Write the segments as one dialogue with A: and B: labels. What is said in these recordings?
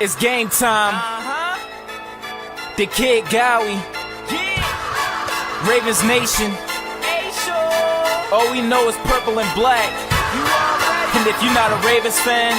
A: It's game time. The Kid Gowie. Ravens Nation. All we know is purple and black. And if you're not a Ravens fan,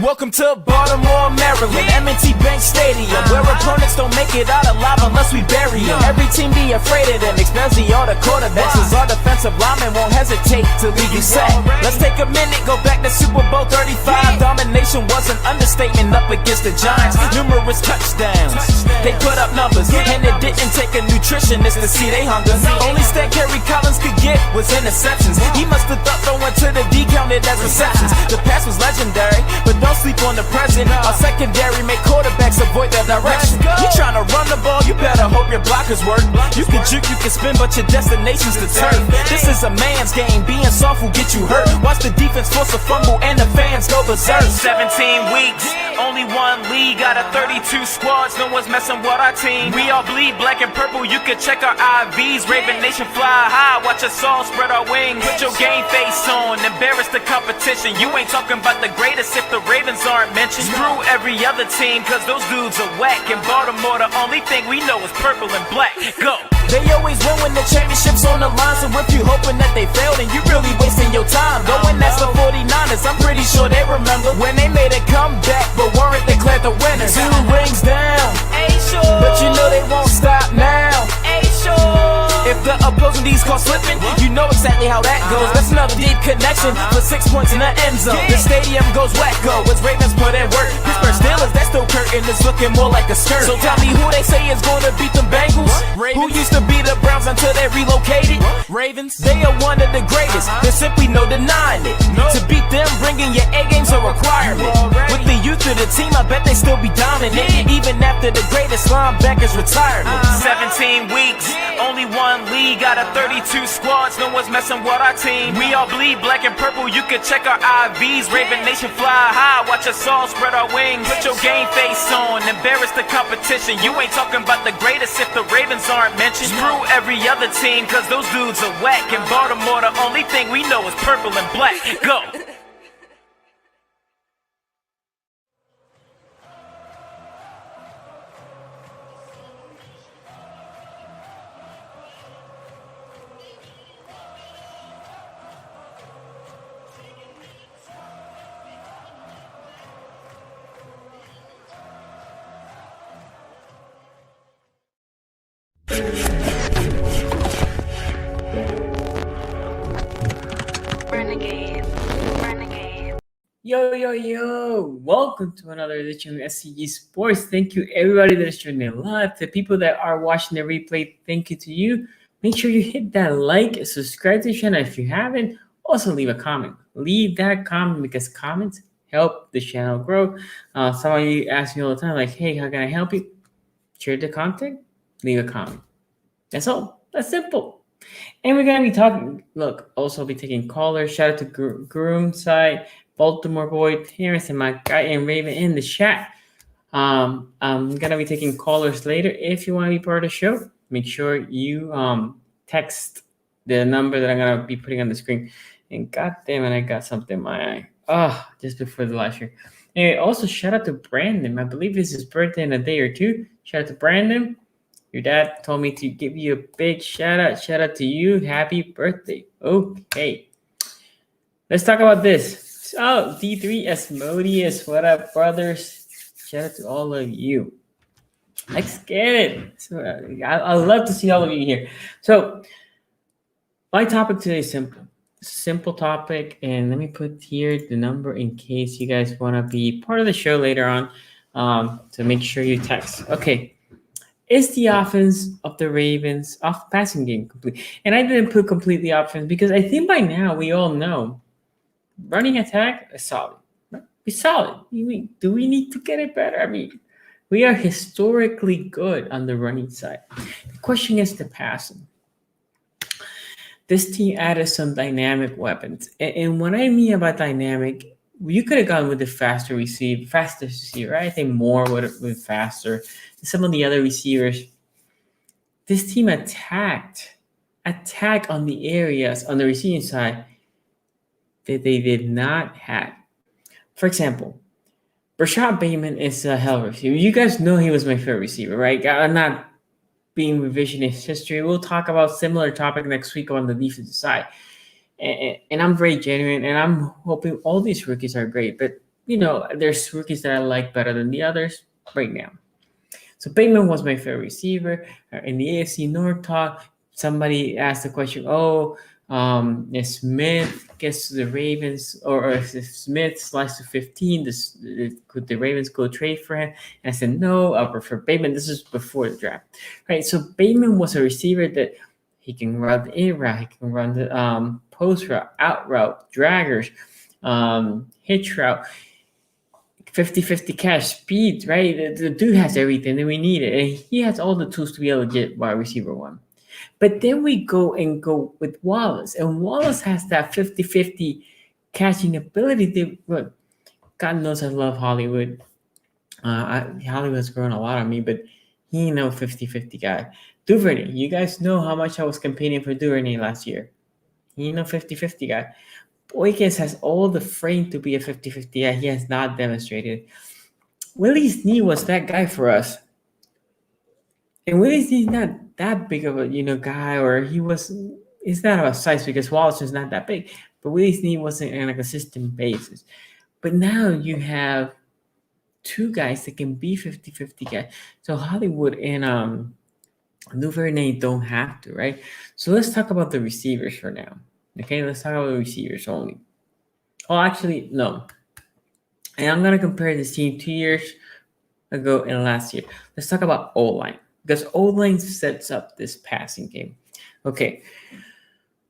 A: welcome to Baltimore, Maryland, M&T Bank Stadium, where opponents don't make it out alive unless we bury them. Every team be afraid of them, especially all the quarterbacks, cause our defensive linemen won't hesitate to leave you sacked. Let's take a minute, go back to Super Bowl 35. Domination was an understatement up against the Giants. Numerous touchdowns, they put up numbers, and it didn't take a nutritionist to see they hunger. Only stat Kerry Collins could get was interceptions. He must have thought throwing to the D counted as receptions. The pass was legendary, but don't sleep on the present. Our secondary make quarterbacks avoid their direction. You trying to run the ball, you better hope your blockers work. You can juke, you can spin, but your destination's the turf. This is a man's game, being soft will get you hurt. Watch the defense force a fumble and the fans go berserk. 17 weeks, only one league out of 32 squads. No one's messing with our team. We all bleed black and purple, you can check our IVs. Raven Nation fly high, watch us all spread our wings. Put your game face on, embarrass the competition. You ain't talking about the greatest if the Ravens aren't mentioned. Screw every other team, cause those dudes are whack. In Baltimore, the only thing we know is purple and black. Go! They always win when the championship's on the line. So if you hoping that they failed, then you really wasting your time. Go and ask the 49ers, I'm pretty sure they remember when they made a comeback, but weren't declared the winners. 2 rings down, but you know they won't stop now. If the opposing D's caught slipping, you know exactly how that goes. That's another deep connection for 6 points in the end zone. The stadium goes wacko as Ravens put in work. Pittsburgh Steelers, that still curtain is looking more like a skirt. So tell me who they say is going to beat them Bengals. Who used to be the Browns until they relocated? Ravens, they are one of the greatest. There's simply no denying it. To beat them, bringing your A game's a requirement. With the youth of the team, I bet they still be dominating, even after the greatest linebacker's retirement. 17 weeks, only one league out of 32 squads. No one's messing with our team. We all bleed black and purple, you can check our IVs. Raven Nation fly high, watch us all spread our wings. Put your game face on, embarrass the competition. You ain't talking about the greatest if the Ravens aren't mentioned. Screw every other team, cause those dudes are whack. In Baltimore, the only thing we know is purple and black. Go!
B: Yo, welcome to another edition of SCG Sports. Thank you everybody that is joining live. The people that are watching the replay, thank you to you. Make sure you hit that like, subscribe to the channel if you haven't. Also leave a comment. Leave that comment because comments help the channel grow. Some of you ask me all the time, like, hey, how can I help you? Share the content, leave a comment. That's all. That's simple. And we're going to be talking, also be taking callers. Shout out to Groom Side, Baltimore boy, Terrence, and my guy and Raven in the chat. I'm going to be taking callers later. If you want to be part of the show, make sure you text the number that I'm going to be putting on the screen. And goddamn it, I got something in my eye. Just before the live stream. Anyway, also shout out to Brandon. I believe it's his birthday in a day or two. Shout out to Brandon. Your dad told me to give you a big shout out. Shout out to you. Happy birthday. Okay. Let's talk about this. Oh, D3 Asmodeus. What up, brothers? Shout out to all of you. Let's get it. So I love to see all of you here. So my topic today is simple topic, and let me put here the number in case you guys want to be part of the show later on. To make sure you text. Okay, is the offense of the Ravens off passing game complete? And I didn't put completely offense because I think by now we all know running attack is solid. It's solid. Do we need to get it better? I mean, we are historically good on the running side. The question is the passing. This team added some dynamic weapons. And what I mean about dynamic, you could have gone with the faster receiver. I think Moore would have been faster. Some of the other receivers. This team attack on the areas on the receiving side that they did not have. For example, Rashad Bateman is a hell of a receiver. You guys know he was my favorite receiver, right? I'm not being revisionist history. We'll talk about similar topic next week on the defensive side. And I'm very genuine, and I'm hoping all these rookies are great. But, there's rookies that I like better than the others right now. So Bateman was my favorite receiver. In the AFC North talk, somebody asked the question, if Smith gets to the Ravens, or if Smith slides to 15, could the Ravens go trade for him? And I said, no, I prefer Bateman. This is before the draft, right? So Bateman was a receiver that he can run the in route, he can run the post route, out route, draggers, hitch route, 50-50 catch, speed, right? The dude has everything that we needed, and he has all the tools to be a legit wide receiver one. But then we go with Wallace, and Wallace has that 50-50 catching ability. God knows I love Hollywood. Hollywood's grown a lot on me, but he ain't no 50-50 guy. Duvernay, you guys know how much I was campaigning for Duvernay last year. He ain't no 50-50 guy. Boykins has all the frame to be a 50-50 guy. He has not demonstrated. Willie Snead was that guy for us. And Willie Snead's not that big of a guy, or it's not about size because Wallace is not that big, but Willie Snead wasn't on a consistent basis. But now you have two guys that can be 50-50 guys. So Hollywood and Duvernay don't have to, right? So let's talk about the receivers for now. Okay, let's talk about the receivers only. Oh, actually, no. And I'm gonna compare this team 2 years ago and last year. Let's talk about O-line, because O-line sets up this passing game. Okay,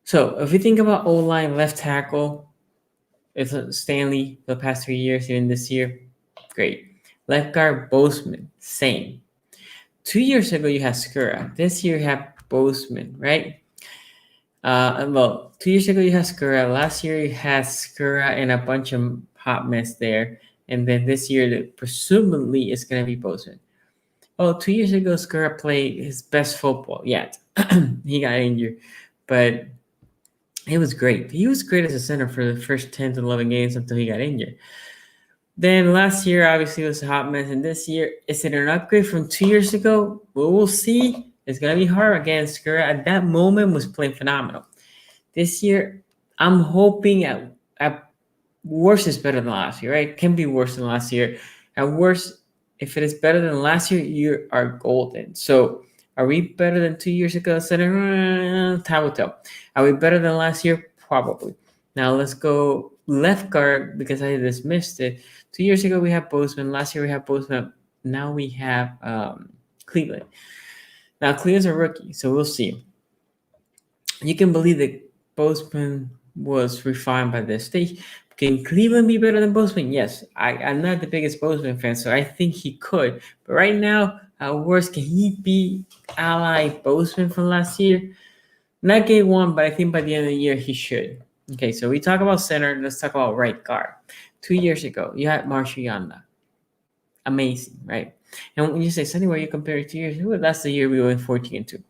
B: so if you think about O-line, left tackle, it's Stanley the past 3 years, even this year, great. Left guard, Bozeman, same. 2 years ago, you had Skura. This year, you have Bozeman, right? 2 years ago, you had Skura. Last year, you had Skura and a bunch of hot mess there. And then this year, presumably, it's going to be Bozeman. 2 years ago, Skura played his best football yet. He got injured, but it was great. He was great as a center for the first 10 to 11 games until he got injured. Then last year, obviously, was a hot mess. And this year, is it an upgrade from 2 years ago? Well, we'll see. It's going to be hard again. Skura at that moment was playing phenomenal. This year, I'm hoping at worst is better than last year, right? Can be worse than last year. At worst, if it is better than last year, you are golden. So are we better than 2 years ago? Time will tell. Are we better than last year? Probably. Now let's go left guard, because I dismissed it. 2 years ago, we had Bozeman. Last year, we had Bozeman. Now we have Cleveland. Now, Cleveland's a rookie, so we'll see. You can believe that Bozeman was refined by this stage. Can Cleveland be better than Bozeman? Yes. I'm not the biggest Bozeman fan, so I think he could. But right now, at worst, can he be ally Bozeman from last year? Not game one, but I think by the end of the year, he should. Okay, so we talk about center. Let's talk about right guard. 2 years ago, you had Marshall Yanda. Amazing, right? And when you say, Sonny, where you compare it to years, well, that's the year we went 14-2.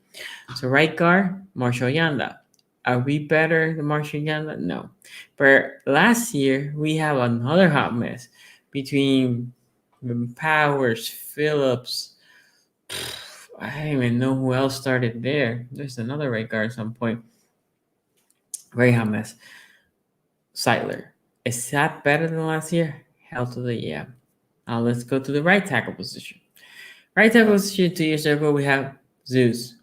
B: So right guard, Marshall Yanda. Are we better than Marshall Yanda? No. But last year, we have another hot mess between Powers, Phillips. I don't even know who else started there. There's another right guard at some point. Very hot mess. Seidler. Is that better than last year? Hell to the yeah. Now let's go to the right tackle position. Right tackle position 2 years ago, we have Zeus.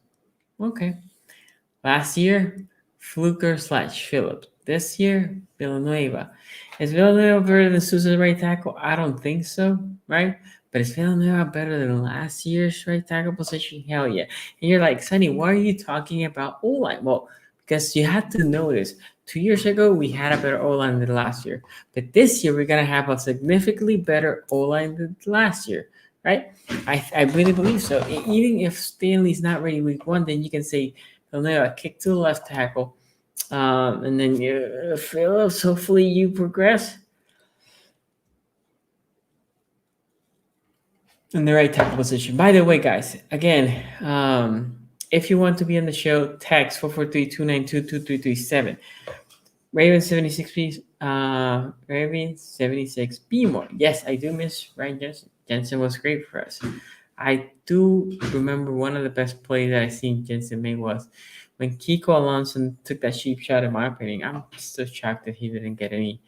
B: Okay. Last year, Fluker/Phillips. This year, Villanueva. Is Villanueva better than Sousa's right tackle? I don't think so, right? But is Villanueva better than last year's right tackle position? Hell yeah. And you're like, Sonny, why are you talking about O-line? Well, because you have to notice 2 years ago, we had a better O-line than last year. But this year, we're going to have a significantly better O-line than last year, right? I really believe so. Even if Stanley's not ready week 1, then you can say, Villanueva, kick to the left tackle. And then Phillips, hopefully you progress. In the right tackle position. By the way, guys, again, if you want to be on the show, text 443-292-2337. Raven 76, Raven 76, be more. Yes, I do miss Ryan Jensen. Jensen was great for us. I do remember one of the best plays that I seen Jensen make was when Kiko Alonso took that cheap shot, in my opinion. I'm still shocked that he didn't get any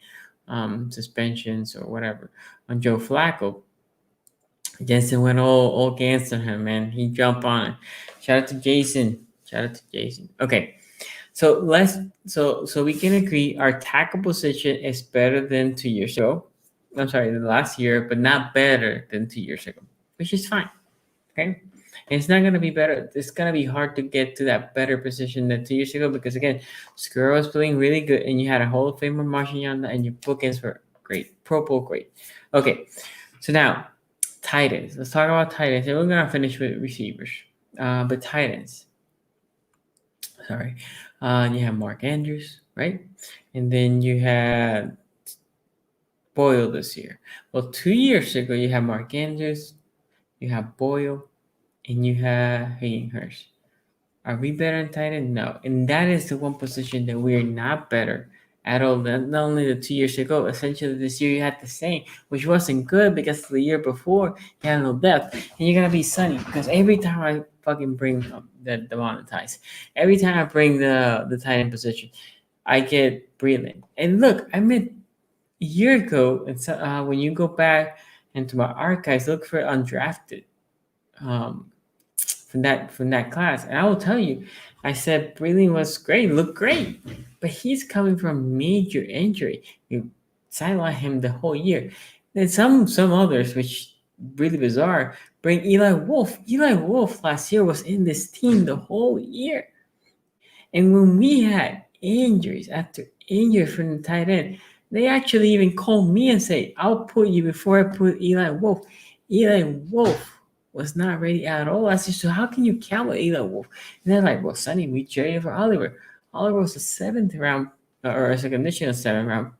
B: suspensions or whatever on Joe Flacco. Jensen went all gangster him, man. He jumped on it. Shout out to Jason. Okay. So we can agree our tackle position is better than 2 years ago. I'm sorry, the last year, but not better than 2 years ago, which is fine. Okay. And it's not going to be better. It's going to be hard to get to that better position than 2 years ago because, again, Skura was playing really good and you had a Hall of Famer marching on that and your bookends were great. Pro Bowl, great. Okay. So now, tight ends. Let's talk about tight ends. And we're going to finish with receivers. But tight ends. Sorry. You have Mark Andrews, right? And then you had Boyle this year. Well, 2 years ago, you have Mark Andrews, you have Boyle, and you have Hayden Hurst. Are we better in tight end? No. And that is the one position that we are not better at all. Not only the 2 years ago, essentially this year you had the same, which wasn't good because the year before you had no depth. And you're going to be sunny because every time I fucking bring the monetize, every time I bring the tight end position, I get brilliant. And look, I meant a year ago, when you go back into my archives, look for undrafted. From that class, and I will tell you, I said Breland was great, looked great, but he's coming from major injury. You sideline him the whole year. Then some others, which really bizarre, bring Eli Wolf. Eli Wolf last year was in this team the whole year, and when we had injuries after injury from the tight end, they actually even called me and say, "I'll put you before I put Eli Wolf." Eli Wolf was not ready at all. I said, so how can you count with Eli Wolf? And they're like, well, Sonny, we traded for Oliver. Oliver was a 7th round, or a conditional 7th round.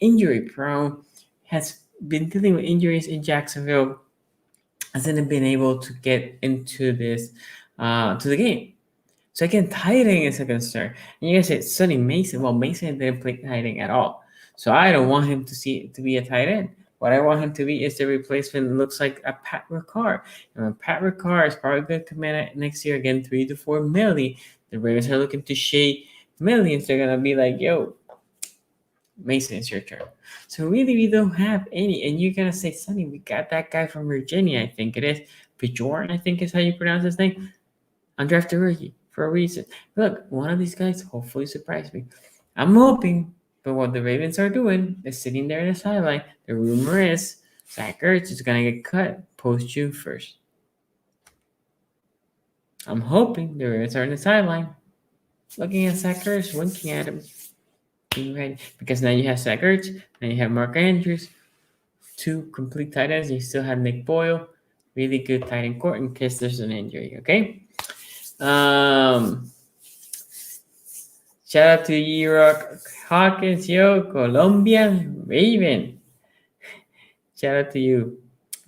B: Injury prone, has been dealing with injuries in Jacksonville, hasn't been able to get into this, to the game. So again, tight end is a concern. And you guys said Sonny Mason. Well, Mason didn't play tight end at all. So I don't want him to be a tight end. What I want him to be is the replacement. Looks like a Pat Ricard. And when Pat Ricard is probably going to come in next year again, 3 to 4 million. The Ravens are looking to shade millions. They're gonna be like, yo, Mason, it's your turn. So really, we don't have any. And you're gonna say, Sonny, we got that guy from Virginia, I think it is. Bjorn, I think is how you pronounce his name. Undrafted rookie for a reason. Look, one of these guys hopefully surprise me. I'm hoping. But what the Ravens are doing is sitting there in the sideline. The rumor is Zach Ertz is going to get cut post June 1st. I'm hoping the Ravens are in the sideline, looking at Zach Ertz, winking at him, being ready. Because now you have Zach Ertz, now you have Mark Andrews, 2 complete tight ends. You still have Nick Boyle, really good tight end court in case there's an injury, okay? Shout out to E-Rock Hawkins, yo, Colombian Raven. Shout out to you,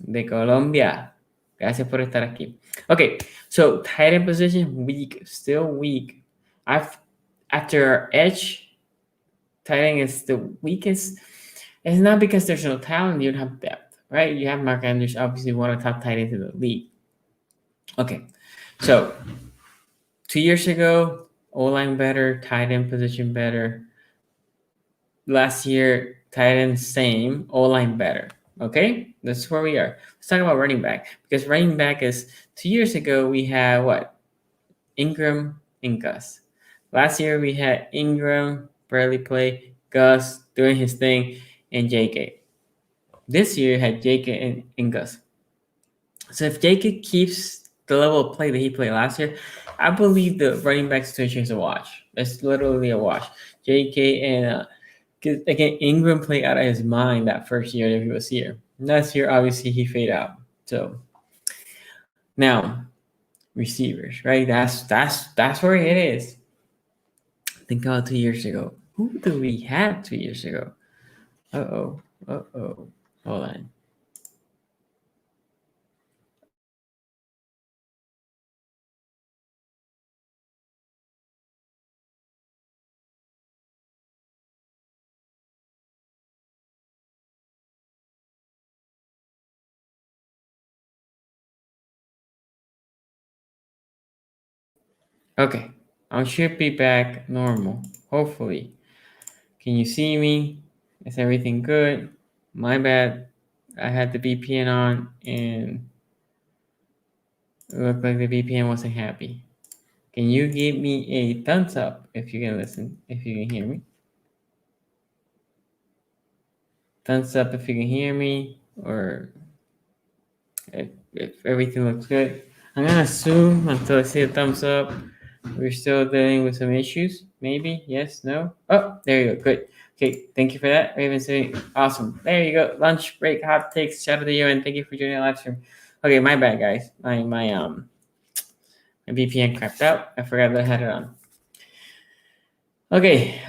B: de Colombia. Gracias por estar aquí. Okay, so tight end position, weak, still weak. After our edge, tight end is the weakest. It's not because there's no talent, you don't have depth, right? You have Mark Andrews, obviously one of the top tight ends in the league. Okay, so 2 years ago, O-line better, tight end position better. Last year, tight end same, O-line better. Okay, that's where we are. Let's talk about running back, because running back is 2 years ago we had what? Ingram and Gus. Last year we had Ingram barely play, Gus doing his thing, and JK. This year had JK and Gus. So if JK keeps the level of play that he played last year, I believe the running back situation is a wash. It's literally a wash. JK and again, Ingram played out of his mind that first year that he was here. Last year, obviously, he faded out. So now, receivers, right? That's where it is. Think about 2 years ago. Who do we have 2 years ago? Uh-oh. Hold on. Okay. I should be back normal. Hopefully. Can you see me? Is everything good? My bad. I had the VPN on and it looked like the VPN wasn't happy. Can you give me a thumbs up if you can listen, if you can hear me? Thumbs up if you can hear me, or if everything looks good. I'm gonna assume until I see a thumbs up, we're still dealing with some issues. Maybe, yes, no. Oh, there you go. Good. Okay, thank you for that. Raven saying awesome. There you go. Lunch break, hot takes. Shout out to you and thank you for joining the live stream. Okay, my bad, guys. My VPN crapped out. I forgot that I had it on. Okay.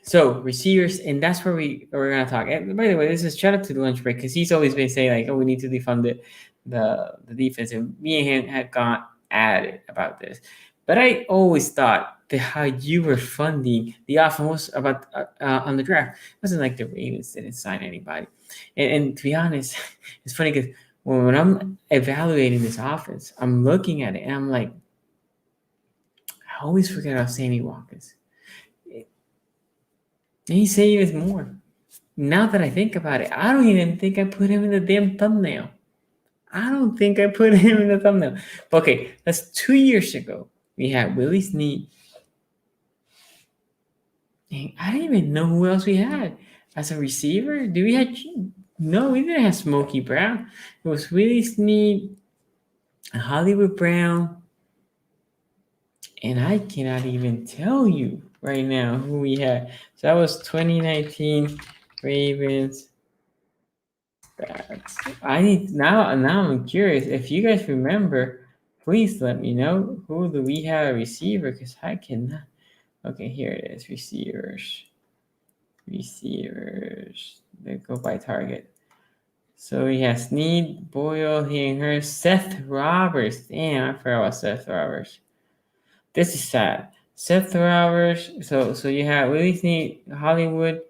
B: So receivers, and that's where we're gonna talk. And by the way, this is shout out to the lunch break because he's always been saying like, oh, we need to defund the defense, and me and him had gone at it about this. But I always thought that how you were funding the offense was about on the draft. It wasn't like the Ravens didn't sign anybody. And to be honest, it's funny because when I'm evaluating this offense, I'm looking at it and I'm like, I always forget about Sammy Watkins. And he saved more. Now that I think about it, I don't even think I put him in the damn thumbnail. I don't think I put him in the thumbnail. But okay, that's 2 years ago. We had Willie Snead. And I didn't even know who else we had as a receiver. Do we have? No, we didn't have Smokey Brown. It was Willie Snead, Hollywood Brown, and I cannot even tell you right now who we had. So that was 2019 Ravens. I need now I'm curious. If you guys remember, please let me know who do we have a receiver, because I cannot. Okay, here it is. Receivers. They go by target. So we have Snead, Boyle, Hinghurst, Seth Roberts. Damn, I forgot about Seth Roberts. This is sad. Seth Roberts. So you have Willie Snead, Hollywood,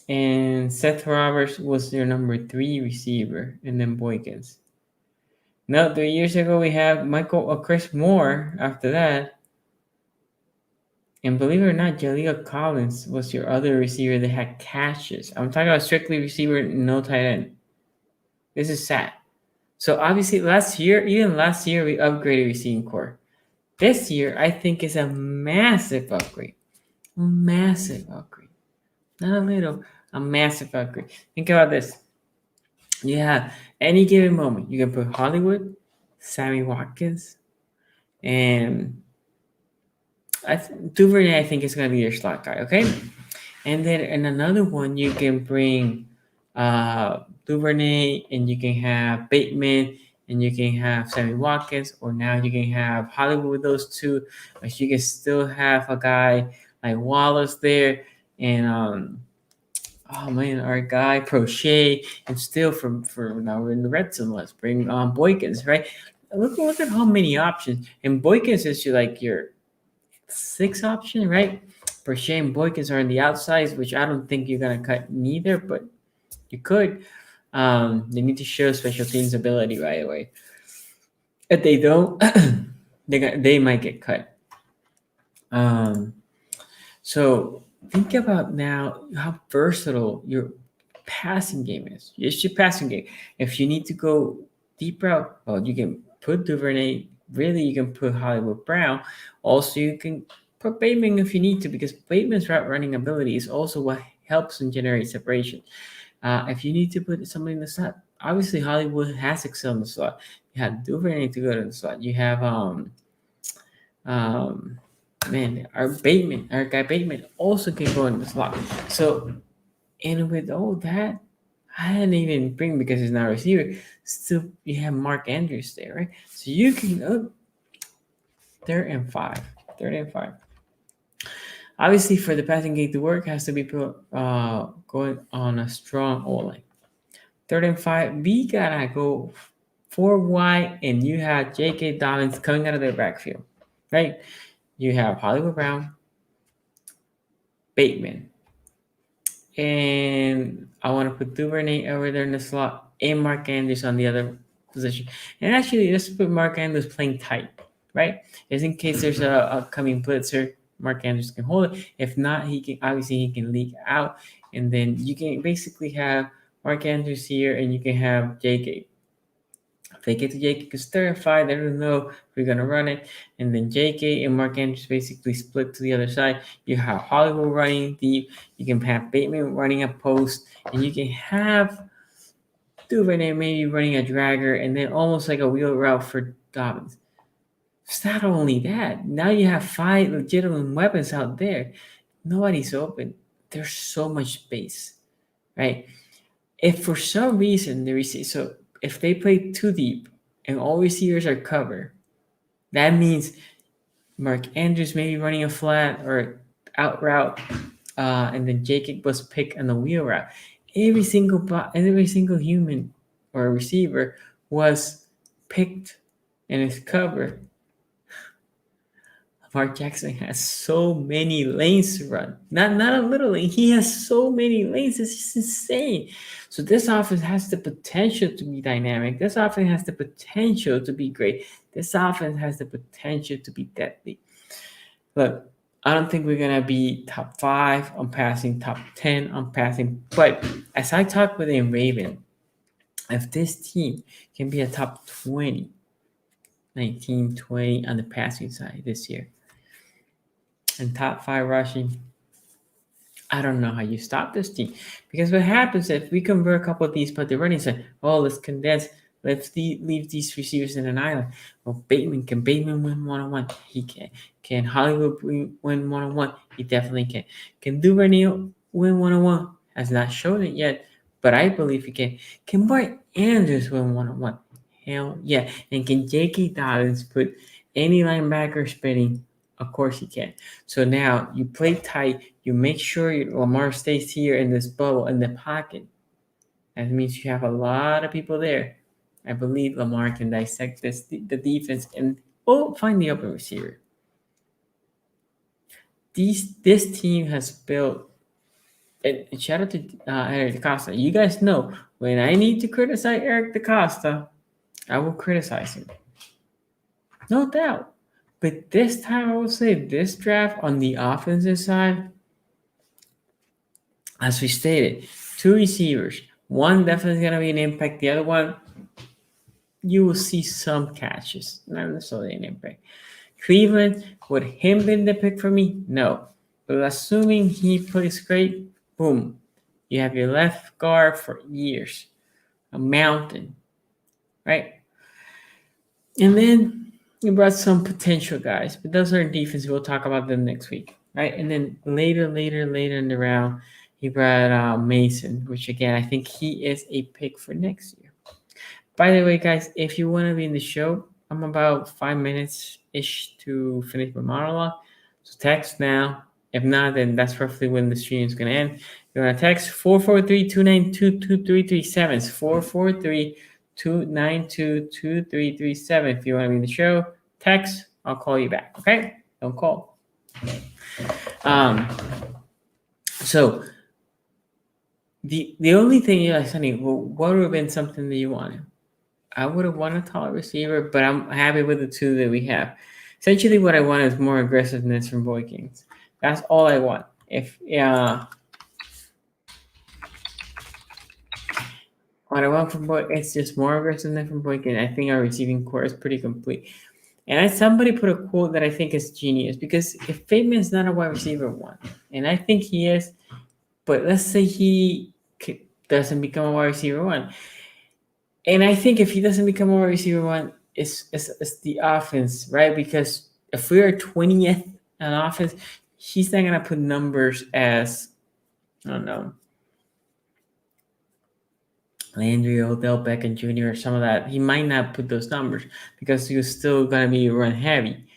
B: and Seth Roberts was their number 3 receiver, and then Boykins. Now, 3 years ago, we have Chris Moore after that. And believe it or not, Jaleel Collins was your other receiver that had catches. I'm talking about strictly receiver, no tight end. This is sad. So obviously, last year, we upgraded receiving core. This year, I think is a massive upgrade. Massive upgrade. Not a little, a massive upgrade. Think about this. You have any given moment, you can put Hollywood, Sammy Watkins, and Duvernay, I think, is going to be your slot guy, okay? And then in another one, you can bring Duvernay, and you can have Bateman, and you can have Sammy Watkins, or now you can have Hollywood with those two, but you can still have a guy like Wallace there, and oh man, our guy Prochet, and still for now we're in the red zone. Let's bring Boykins, right? Look at how many options, and Boykins is your 6th option, right? Prochet and Boykins are on the outsides, which I don't think you're gonna cut neither, but you could. They need to show special teams ability right away. If they don't, they might get cut. So think about now how versatile your passing game is. It's your passing game. If you need to go deeper out, well, you can put Duvernay. Really, you can put Hollywood Brown. Also, you can put Bateman if you need to, because Bateman's route running ability is also what helps and generate separation. If you need to put somebody in the slot, obviously Hollywood has excelled in the slot. You have Duvernay to go to the slot. You have man, our guy Bateman also can go in the slot. So, and with all that, I didn't even bring because he's not a receiver. Still, you have Mark Andrews there, right? So you can third and five. Obviously, for the passing game to work, has to be put, going on a strong O-line. 3rd and 5, we gotta go 4 wide, and you have J.K. Dobbins coming out of their backfield, right? You have Hollywood Brown, Bateman, and I want to put Duvernay over there in the slot, and Mark Andrews on the other position. And actually, let's put Mark Andrews playing tight, right? Just in case there's a upcoming blitzer, Mark Andrews can hold it. If not, he can leak out, and then you can basically have Mark Andrews here, and you can have JK. If they get to JK, because 3rd and 5, they don't know if we're going to run it. And then JK and Mark Andrews basically split to the other side. You have Hollywood running deep. You can have Bateman running a post. And you can have Duvernay maybe running a dragger, and then almost like a wheel route for Dobbins. It's not only that. Now you have 5 legitimate weapons out there. Nobody's open. There's so much space, right? If for some reason if they play too deep and all receivers are covered, that means Mark Andrews may be running a flat or out route, and then Jacob was picked on the wheel route. Every single human or receiver was picked and is covered. Mark Jackson has so many lanes to run. Not a little lane. He has so many lanes. It's just insane. So this offense has the potential to be dynamic. This offense has the potential to be great. This offense has the potential to be deadly. Look, I don't think we're going to be top 5 on passing, top 10 on passing. But as I talked with Raven, if this team can be a top 20, 19, 20 on the passing side this year, and top 5 rushing, I don't know how you stop this team. Because what happens if we convert a couple of these, but the running side, let's condense, let's leave these receivers in an island. Well, can Bateman win one-on-one? He can. Can Hollywood win one-on-one? He definitely can. Can Duvernay win one-on-one? Has not shown it yet, but I believe he can. Can Mark Andrews win one-on-one? Hell yeah. And can J.K. Dobbins put any linebacker spinning? Of course he can. So now you play tight. You make sure Lamar stays here in this bubble, in the pocket. That means you have a lot of people there. I believe Lamar can dissect the defense and find the open receiver. This team has built, and shout out to Eric DeCosta. You guys know when I need to criticize Eric DeCosta, I will criticize him. No doubt. But this time, I would say this draft on the offensive side, as we stated, 2 receivers. One definitely going to be an impact. The other one, you will see some catches. Not necessarily an impact. Cleveland, would him be the pick for me? No. But assuming he plays great, boom. You have your left guard for years. A mountain. Right? And then he brought some potential guys, but those are defense. We'll talk about them next week, right? And then later in the round, he brought Mason, which again, I think he is a pick for next year. By the way, guys, if you want to be in the show, I'm about 5 minutes-ish to finish my monologue. So text now. If not, then that's roughly when the stream is going to end. You want to text 443-292-2337. 443-292-2337. If you want to be in the show, text. I'll call you back. Okay? Don't call. So the only thing you're like, Sonny, well, what would have been something that you wanted? I would have wanted a taller receiver, but I'm happy with the 2 that we have. Essentially, what I want is more aggressiveness from Boy Kings. That's all I want. what I want from Boyd, it's just more aggressive than from Boyd, and I think our receiving core is pretty complete. And somebody put a quote that I think is genius, because if Bateman's not a wide receiver one, and I think he is, but let's say he doesn't become a wide receiver one, and I think if he doesn't become a wide receiver one, it's the offense, right? Because if we are 20th on offense, he's not gonna put numbers as, I don't know, Landry, Odell Beckham Jr. or some of that. He might not put those numbers because he's still gonna be run heavy.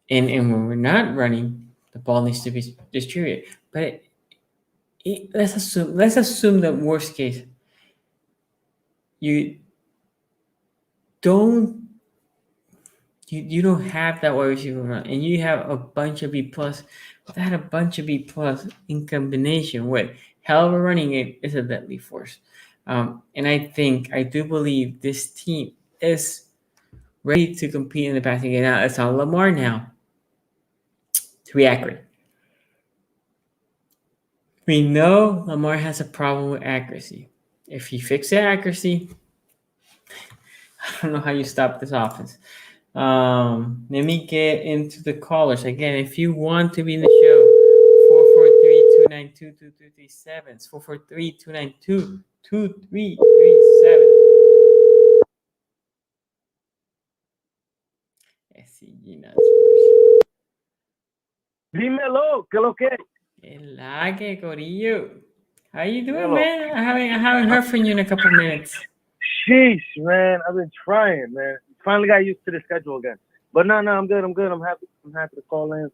B: And when we're not running, the ball needs to be distributed. But let's assume that worst case, you don't have that wide receiver run, and you have a bunch of B plus. That a bunch of B plus in combination with hell of a running game is a deadly force. And I do believe this team is ready to compete in the passing game. Now it's on Lamar now to be accurate. We know Lamar has a problem with accuracy. If he fixes accuracy, I don't know how you stop this offense. Let me get into the callers. Again, if you want to be in the show, 443-292-2337. 443-292-2337. SCG.sports.
C: Dímelo, ¿qué lo que?
B: Que Corillo. How you doing, man? I haven't heard from you in a couple minutes.
C: Sheesh, man. I've been trying, man. Finally got used to the schedule again. But no, I'm good. I'm happy to call in.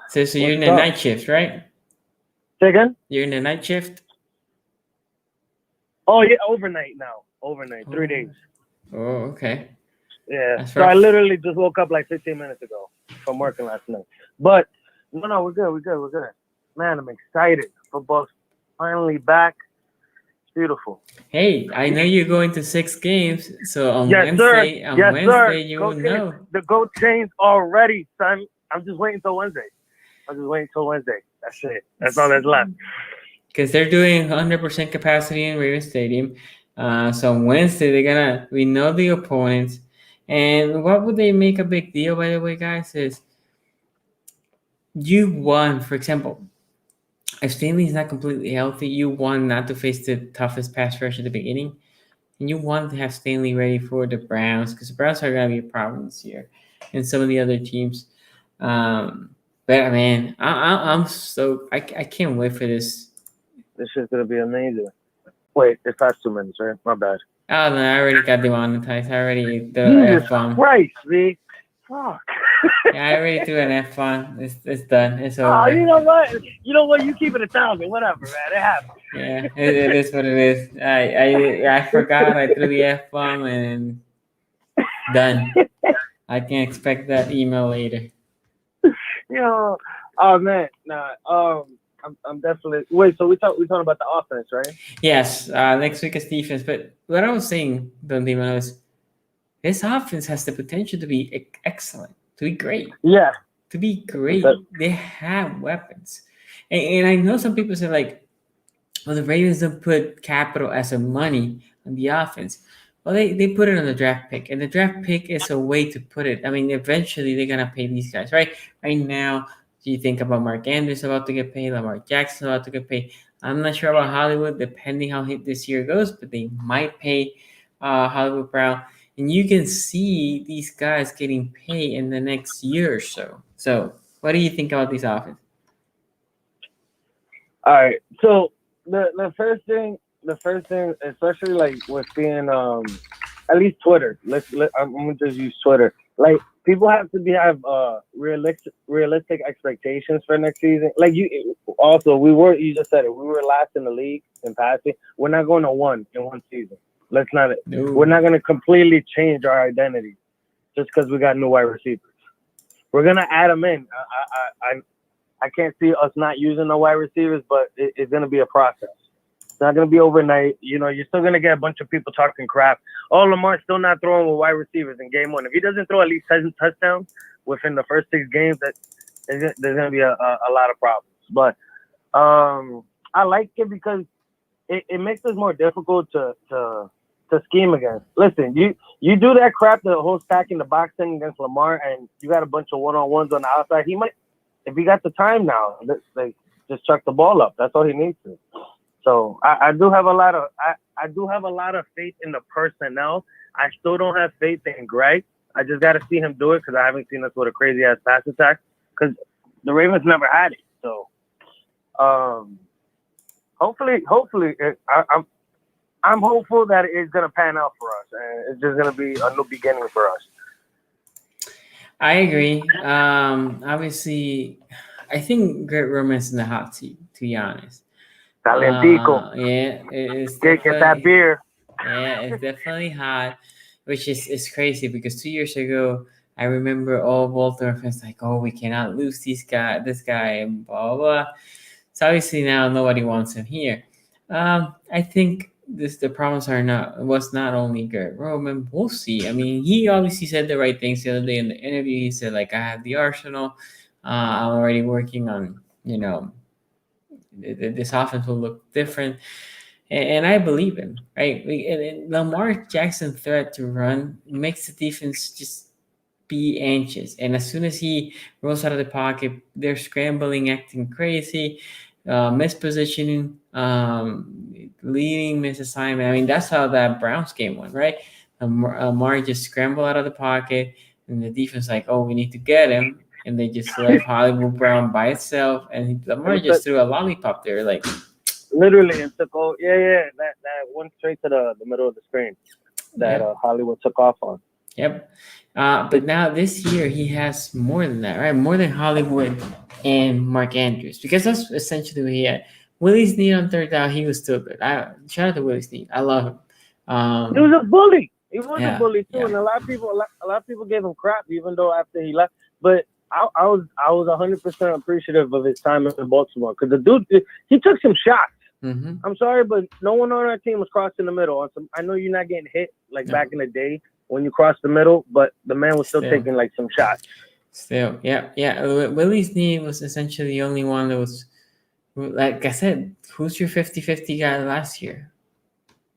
B: So you're in the night shift, right?
C: Say again?
B: You're in the night shift?
C: Oh, yeah, overnight now. Overnight, 3 days.
B: Oh, okay.
C: Yeah.
B: That's
C: So
B: rough.
C: I literally just woke up like 15 minutes ago from working last night. But no, we're good. Man, I'm excited. Football's finally back. It's beautiful.
B: Hey, I know you're going to 6 games, so on
C: Yes,
B: Wednesday,
C: sir. Yes,
B: Wednesday
C: sir.
B: you
C: Go
B: will
C: Canes.
B: know.
C: The GOAT chains already, son. I'm just waiting till Wednesday. That's it. That's all that's left.
B: Because they're doing 100% capacity in Raven Stadium. So on Wednesday, we know the opponents. And what would they make a big deal, by the way, guys, is you won, for example, if Stanley's not completely healthy, you want not to face the toughest pass rush at the beginning. And you want to have Stanley ready for the Browns, because the Browns are going to be a problem this year. And some of the other teams. But, man, I'm so – I can't wait for this.
C: This is going to be amazing. Wait, it's past 2 minutes, right? My bad.
B: Oh, no, I already got demonetized. I already the
C: Jesus
B: F-bomb.
C: Christ, V. Fuck.
B: Yeah, I already threw an F-bomb. It's done. It's over.
C: Oh, you know what? You keep it 1,000. Whatever, man. It happens.
B: Yeah, it is what it is. I forgot I threw the F-bomb and done. I can expect that email later.
C: Oh man, nah. I'm definitely. Wait, so we talking about the offense, right?
B: Yes. Next week is defense, but what I was saying, Don Dimon, is this offense has the potential to be excellent, to be great.
C: Yeah.
B: To be great. They have weapons, and I know some people say like, well, the Ravens don't put capital as a money on the offense. Well, they put it on the draft pick, and the draft pick is a way to put it. I mean, eventually they're gonna pay these guys, right? Right now, you think about Mark Andrews about to get paid, Lamar Jackson about to get paid. I'm not sure about Hollywood, depending how this year goes, but they might pay Hollywood Brown, and you can see these guys getting paid in the next year or so. So, what do you think about this offense?
C: All right, so the first thing, especially like we're seeing, at least Twitter. I'm gonna just use Twitter. Like people have to have realistic expectations for next season. Like you just said it. We were last in the league in passing. We're not going to 1 in 1 season. We're not going to completely change our identity just because we got new wide receivers. We're gonna add them in. I can't see us not using the wide receivers, but it's going to be a process. It's not going to be overnight. You know, you're still going to get a bunch of people talking crap. Oh, Lamar's still not throwing with wide receivers in game 1. If he doesn't throw at least 7 touchdowns within the first 6 games, there's going to be a lot of problems. But I like it because it makes it more difficult to scheme against. Listen, you do that crap, the whole stacking the box thing against Lamar, and you got a bunch of one-on-ones on the outside. He might, if he got the time now, like just chuck the ball up. That's all he needs to. So I do have a lot of faith in the personnel. I still don't have faith in Greg. I just got to see him do it because I haven't seen us with a crazy ass pass attack because the Ravens never had it. So hopefully, I'm hopeful that it's gonna pan out for us, and it's just gonna be a new beginning for us.
B: I agree. Obviously, I think Greg Roman's in the hot seat. To be honest,
C: Calentico.
B: Yeah, it's
C: Get that beer.
B: Yeah, it's definitely hot, which is crazy because 2 years ago, I remember all Baltimore fans like, "Oh, we cannot lose this guy, and blah blah blah." So obviously now nobody wants him here. I think the problems was not only Garrett Roman. We'll see. I mean, he obviously said the right things the other day in the interview. He said like, I have the arsenal. I'm already working on this offense will look different, and I believe him. Right, and Lamar Jackson threat to run makes the defense just be anxious, and as soon as he rolls out of the pocket, they're scrambling, acting crazy, mispositioning, leading misassignment. I mean, that's how that Browns game went, right? Lamar just scrambled out of the pocket, and the defense like, oh, we need to get him, and they just left Hollywood Brown by itself, and Lamar just threw a lollipop there, like
C: literally, and took that went straight to the middle of the screen that Hollywood took off on.
B: Yep. But now this year he has more than that, right? More than Hollywood and Mark Andrews, because that's essentially what he had. Willie Snead on third down, he was still good. Shout out to Willie Snead. I love him.
C: He was a bully. He was a bully too,
B: yeah.
C: and a lot of people gave him crap, even though after he left. But I was 100% appreciative of his time in Baltimore because the dude, he took some shots.
B: Mm-hmm.
C: I'm sorry, but no one on our team was crossing the middle. I know you're not getting hit like back in the day when you crossed the middle, but the man was still taking like some shots.
B: Still, yeah. Willie Snead was essentially the only one that was, like I said, who's your 50-50 guy last year?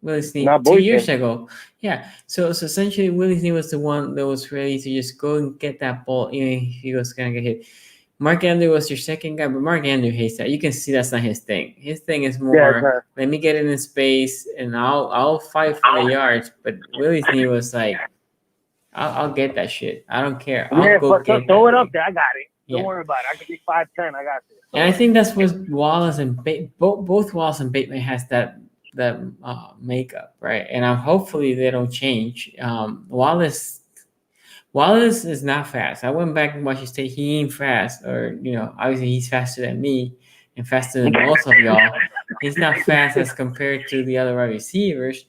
B: Willie Snead 2 years ago. Yeah. So essentially Willie Snead was the one that was ready to just go and get that ball even if he was gonna get hit. Mark Andrew was your second guy, but Mark Andrew hates that. You can see that's not his thing. His thing is more, let me get it in space and I'll fight for the yards. But Willie Snead was like, I'll get that shit. I don't care. I'll go get
C: throw it up there. I got it. Don't worry about it. I could be 5'10". I got this.
B: And I think that's what Wallace and both Wallace and Bateman has that makeup, right? And hopefully they don't change. Wallace is not fast. I went back and watched his tape. He ain't fast, or obviously he's faster than me and faster than most of y'all. He's not fast as compared to the other wide receivers,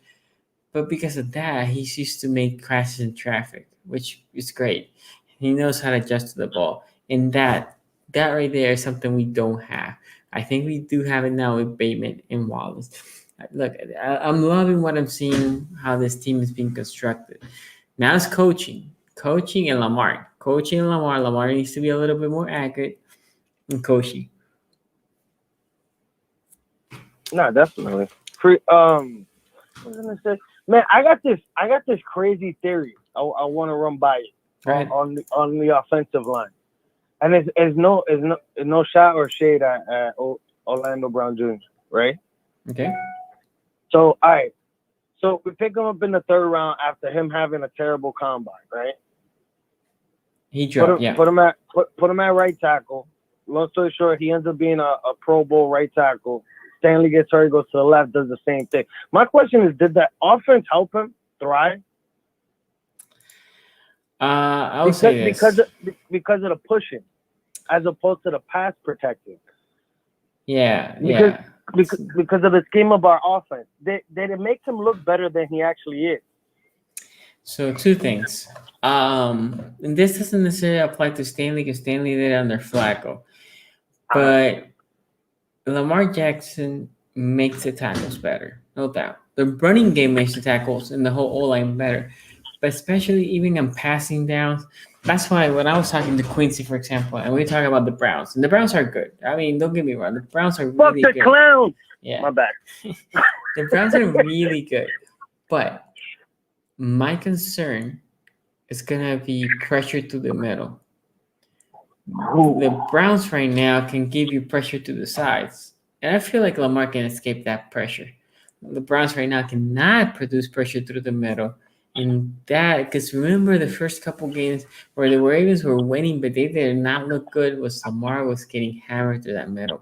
B: but because of that, he's used to make crashes in traffic, which is great. He knows how to adjust to the ball, and that right there is something we don't have. I think we do have it now with Bateman and Wallace. Look, I'm loving what I'm seeing, how this team is being constructed. Now it's coaching and Lamar. Lamar needs to be a little bit more accurate in coaching.
C: No, definitely. What was I gonna say? Man, I got this crazy theory. I want to run by it on the offensive line, and it's no shot or shade at Orlando Brown Jr. Right? Okay. So all right. So we pick him up in the third round after him having a terrible combine, right?
B: He dropped.
C: Put him at right tackle. Long story short, he ends up being a Pro Bowl right tackle. Stanley gets hurt, goes to the left, does the same thing. My question is, did that offense help him thrive?
B: I would say this.
C: Because of the pushing, as opposed to the pass protecting. Because of the scheme of our offense. Did it make him look better than he actually is?
B: So two things. And this doesn't necessarily apply to Stanley because Stanley did it under Flacco. But Lamar Jackson makes the tackles better, no doubt. The running game makes the tackles and the whole O-line better. But especially even on passing downs, that's why when I was talking to Quincy, for example, and we talk about the Browns, and the Browns are good. I mean, don't get me wrong, the Browns are really good.
C: Fuck the clown.
B: Yeah.
C: My bad.
B: The Browns are really good, but my concern is gonna be pressure to the middle. The Browns right now can give you pressure to the sides, and I feel like Lamar can escape that pressure. The Browns right now cannot produce pressure through the middle, and that because remember the first couple games where the Ravens were winning, but they did not look good. Was Lamar was getting hammered through that middle,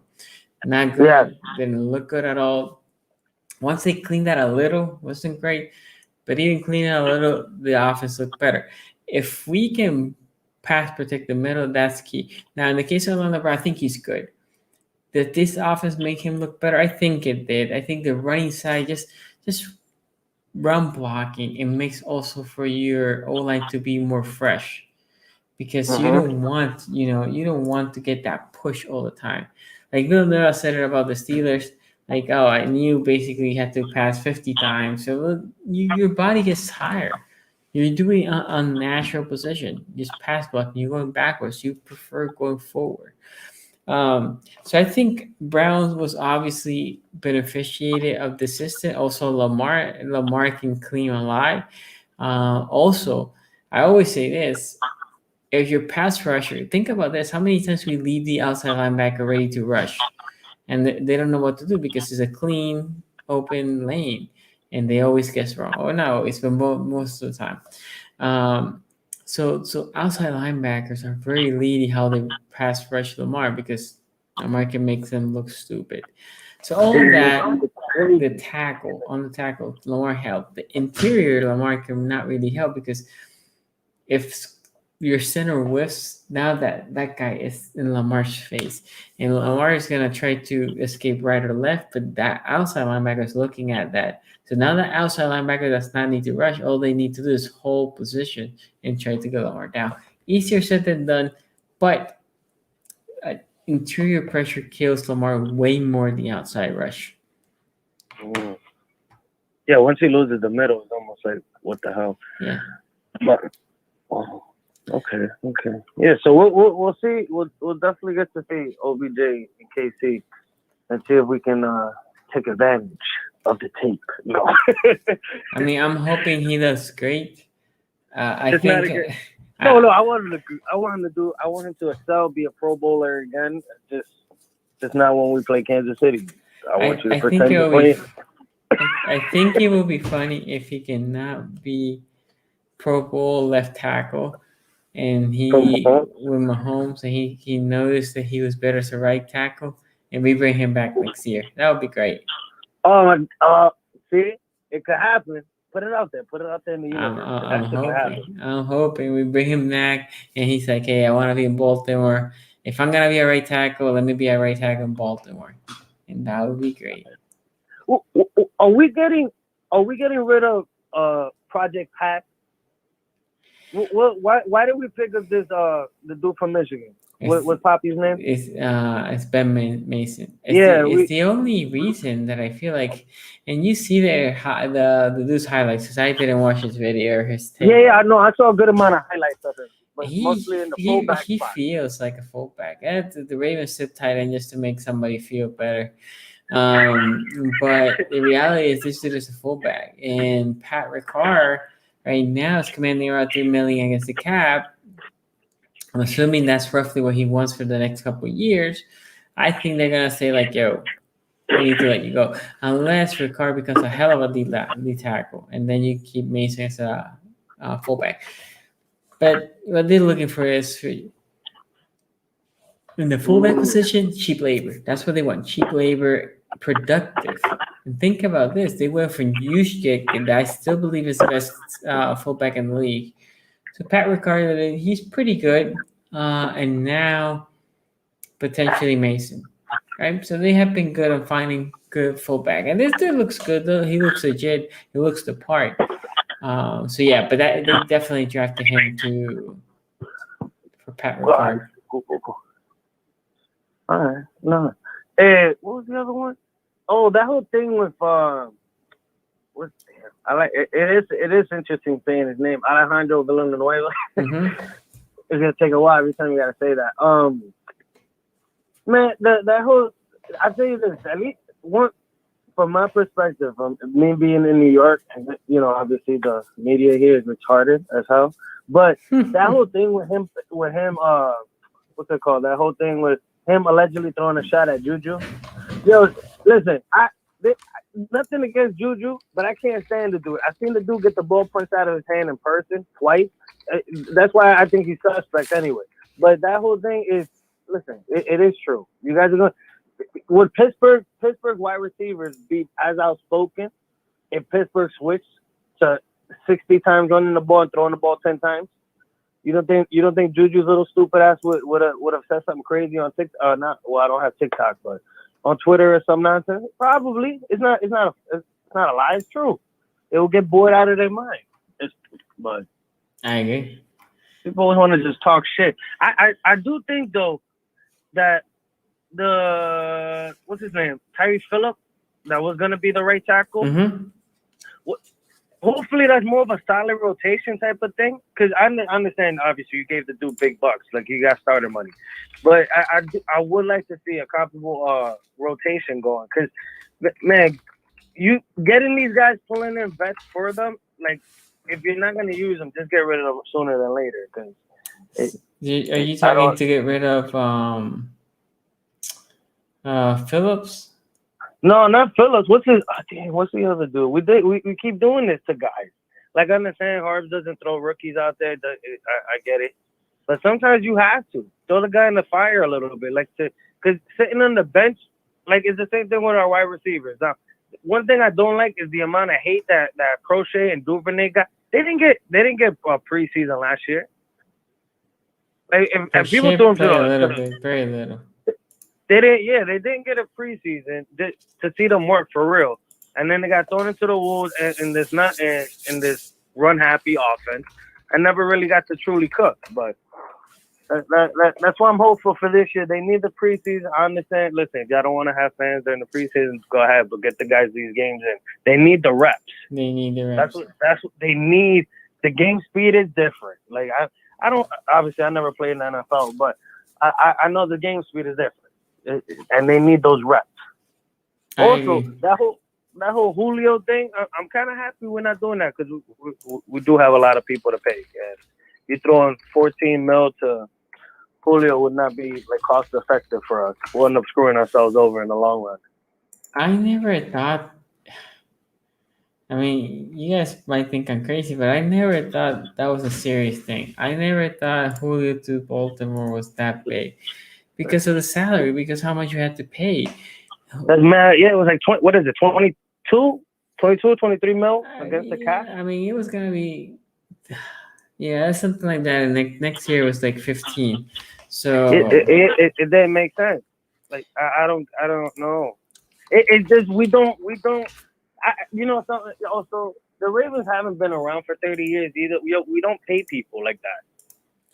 B: not good.
C: Yeah.
B: Didn't look good at all. Once they cleaned that a little, wasn't great, but even cleaning it a little, the offense looked better. If we can pass protect the middle, that's key. Now, in the case of Orlando Brown, I think he's good. Did this offense make him look better? I think it did. I think the running side, just run blocking, it makes also for your O-line to be more fresh because you don't want, you don't want to get that push all the time. Like Bill Miller said it about the Steelers. Like, oh, I knew basically you had to pass 50 times. So your body gets tired. You're doing unnatural position. Just pass blocking. You're going backwards. You prefer going forward. So I think Browns was obviously beneficiated of the system. Also, Lamar can clean a lot. Also, I always say this: if you're pass rusher, think about this: how many times we leave the outside linebacker ready to rush, and they don't know what to do because it's a clean, open lane, and they always guess wrong. Or no, it's been most of the time. So outside linebackers are very leady how they pass rush Lamar because Lamar can make them look stupid. So all of that, the tackle, Lamar helped. The interior, Lamar cannot really help because if your center whiffs, now that guy is in Lamar's face. And Lamar is going to try to escape right or left, but that outside linebacker is looking at that. So now that outside linebacker does not need to rush. All they need to do is hold position and try to get Lamar down. Easier said than done, but interior pressure kills Lamar way more than the outside rush.
C: Yeah, once he loses the middle, it's almost like, what the hell?
B: Yeah.
C: But, okay. Yeah, so we'll see. We'll definitely get to see OBJ and KC and see if we can take advantage of the tape. No.
B: I mean, I'm hoping he does great. I think.
C: No. I want him to excel, be a Pro Bowler again. Just not when we play Kansas City. I want you to pretend to play.
B: I think it will be funny if he cannot be Pro Bowl left tackle, and he with Mahomes, and he noticed that he was better as a right tackle, and we bring him back next year. That would be great.
C: See, it could happen. Put it out there in the universe.
B: I'm hoping we bring him back, and he's like, hey, I want to be in Baltimore. If I'm gonna be a right tackle, let me be a right tackle in Baltimore, and that would be great.
C: Are we getting rid of Project Pat? Why did we pick up this the dude from Michigan? What's Poppy's name?
B: It's Ben Mason.
C: It's
B: the only reason that I feel like, and you see the dude's highlights because I didn't watch his video or his tape.
C: Yeah, I know. I saw a good amount of highlights of him, but mostly in the fullback
B: he
C: spot.
B: feels like a fullback. The Ravens sit tight end just to make somebody feel better. But the reality is this dude is a fullback, and Pat Ricard right now is commanding around $3 million against the cap. I'm assuming that's roughly what he wants for the next couple of years. I think they're gonna say like, "Yo, we need to let you go," unless Ricard becomes a hell of a lead tackle, and then you keep Mason as a fullback. But what they're looking for is in the fullback position, cheap labor. That's what they want: cheap labor, productive. And think about this: they went from Juszczyk, and I still believe is the best fullback in the league. So Pat Ricard, he's pretty good, and now potentially Mason, right? So they have been good on finding good fullback, and this dude looks good though. He looks legit. He looks the part. So yeah, but they definitely drafted him for Pat Ricard.
C: Cool. All right, no. What was the other one? Oh, that whole thing with I like it. It is interesting saying his name, Alejandro Villanueva.
B: Mm-hmm.
C: It's gonna take a while every time you gotta say that. Man, that whole, I tell you this, at least from my perspective, from me being in New York, and obviously the media here is retarded as hell. But that whole thing with him, what's it called? That whole thing with him allegedly throwing a shot at Juju. Yo, listen, nothing against Juju, but I can't stand the dude. I've seen the dude get the ball punched out of his hand in person twice. That's why I think he's suspect anyway. But that whole thing is, listen, it is true. You guys are going. Would Pittsburgh wide receivers be as outspoken if Pittsburgh switched to 60 times running the ball and throwing the ball 10 times? You don't think Juju's little stupid ass would have said something crazy on TikTok? Not well, I don't have TikTok, but on Twitter or some nonsense? Probably. It's not a lie. It's true. It will get bored out of their mind. But
B: I agree.
C: People always want to just talk shit. I do think though that the what's his name, Tyrese Phillip, that was gonna be the right tackle.
B: Mm-hmm.
C: Hopefully that's more of a solid rotation type of thing. Because I understand, obviously, you gave the dude big bucks, like you got starter money. But I would like to see a comparable rotation going. Because, man, you getting these guys pulling in vets for them, like, if you're not going to use them, just get rid of them sooner than later. Cause
B: are you talking to get rid of Phillips?
C: No, not Phillips. What's the other dude? We keep doing this to guys. Like, I understand Harbs doesn't throw rookies out there. I get it. But sometimes you have to. Throw the guy in the fire a little bit. Because sitting on the bench, like, it's the same thing with our wide receivers. Now, one thing I don't like is the amount of hate that Crochet and Duvernay got. They didn't get a preseason last year. Like, if people threw them
B: very little.
C: They didn't get a preseason to see them work for real, and then they got thrown into the wolves in this run happy offense, and never really got to truly cook. But that's why I'm hopeful for this year. They need the preseason. I understand. Listen, if y'all don't want to have fans during the preseason, go ahead, but get the guys these games in. They need the reps.
B: They need the reps.
C: That's what they need. The game speed is different. Like I don't obviously I never played in the NFL, but I know the game speed is different. And they need those reps. Also, that whole Julio thing, I'm kind of happy we're not doing that because we do have a lot of people to pay. And you throwing $14 million to Julio would not be like cost effective for us. We'll end up screwing ourselves over in the long run.
B: I never thought. I mean, you guys might think I'm crazy, but I never thought that was a serious thing. I never thought Julio to Baltimore was that big. Because of the salary, because how much you had to pay.
C: That's mad. Yeah, it was like 20. What is it? 22, 23 mil against the cap.
B: I mean, it was gonna be, something like that. And next year was like 15. So
C: it didn't make sense. Like I don't know. It just we don't. Something also the Ravens haven't been around for 30 years either. We don't pay people like that.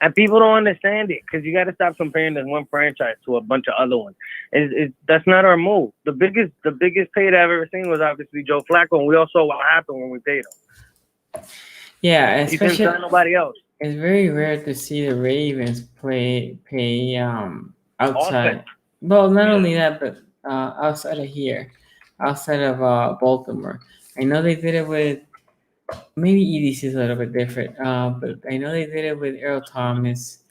C: And people don't understand it because you got to stop comparing this one franchise to a bunch of other ones. That's not our move. The biggest pay that I've ever seen was obviously Joe Flacco, and we all saw what happened when we paid him.
B: Yeah, especially
C: he didn't sign nobody else.
B: It's very rare to see the Ravens pay outside. Offense. Well, not only that, but outside of here, outside of Baltimore. I know they did it with. Maybe EDC is a little bit different, but I know they did it with Earl Thomas.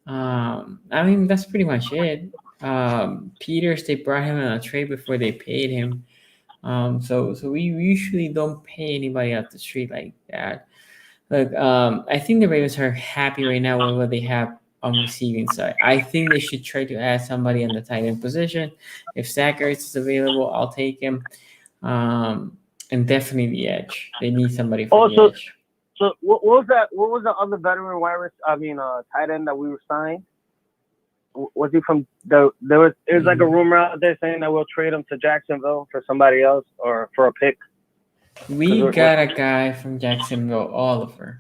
B: I mean, that's pretty much it. Peters, they brought him on a trade before they paid him. So we usually don't pay anybody off the street like that. Look, I think the Ravens are happy right now with what they have on receiving side. I think they should try to add somebody on the tight end position. If Zach Ertz is available, I'll take him. And definitely the edge. They need somebody for the edge.
C: So what was that? What was the other veteran tight end that we were signed? Was he from There was like a rumor out there saying that we'll trade him to Jacksonville for somebody else or for a pick.
B: We got a guy from Jacksonville, Oliver.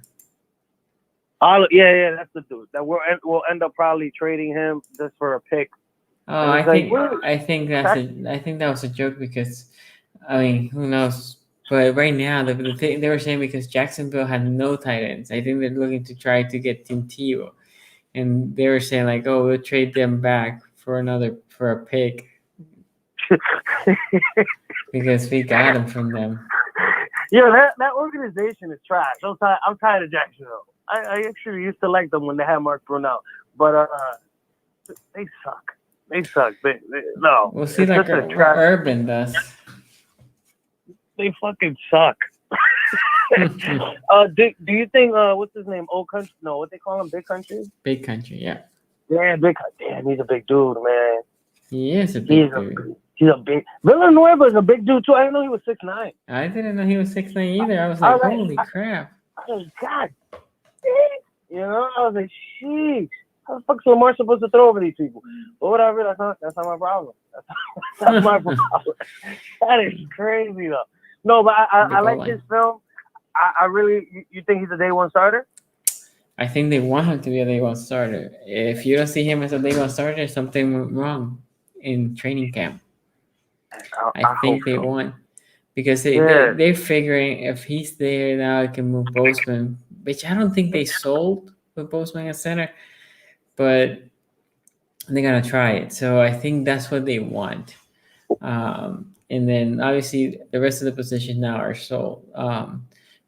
C: Yeah, that's the dude. That we'll end up probably trading him just for a pick.
B: Oh, I think that was a joke because, I mean, who knows? But right now, the thing they were saying because Jacksonville had no tight ends. I think they're looking to try to get Tim Tebow, and they were saying like, "Oh, we'll trade them back for a pick." because we got him from them.
C: Yeah, that organization is trash. I'm tired of Jacksonville. I actually used to like them when they had Mark Brunell, but they suck. They suck. No,
B: We'll see
C: it's
B: like
C: such a
B: what
C: trash.
B: Urban does.
C: They fucking suck. Do you think what's his name? Old Country? No, what they call him? Big Country?
B: Big Country, yeah.
C: Yeah, Big Country. Damn, he's a big dude, man.
B: He is a big dude.
C: He's a big. Villanueva is a big dude too. I didn't know he was 6'9".
B: I didn't know he was 6'9" either. I was like, holy crap.
C: I was God. You know, I was like, sheesh. How the fuck is Lamar supposed to throw over these people? But whatever, that's not my problem. That's my problem. That is crazy though. No, but I like this film. I really, you think he's a day one starter?
B: I think they want him to be a day one starter. If you don't see him as a day one starter, something went wrong in training camp. I think they want, because they're figuring if he's there now, I can move Bozeman, which I don't think they sold with Bozeman at center, but they're gonna try it. So I think that's what they want. And then obviously the rest of the positions now are sold.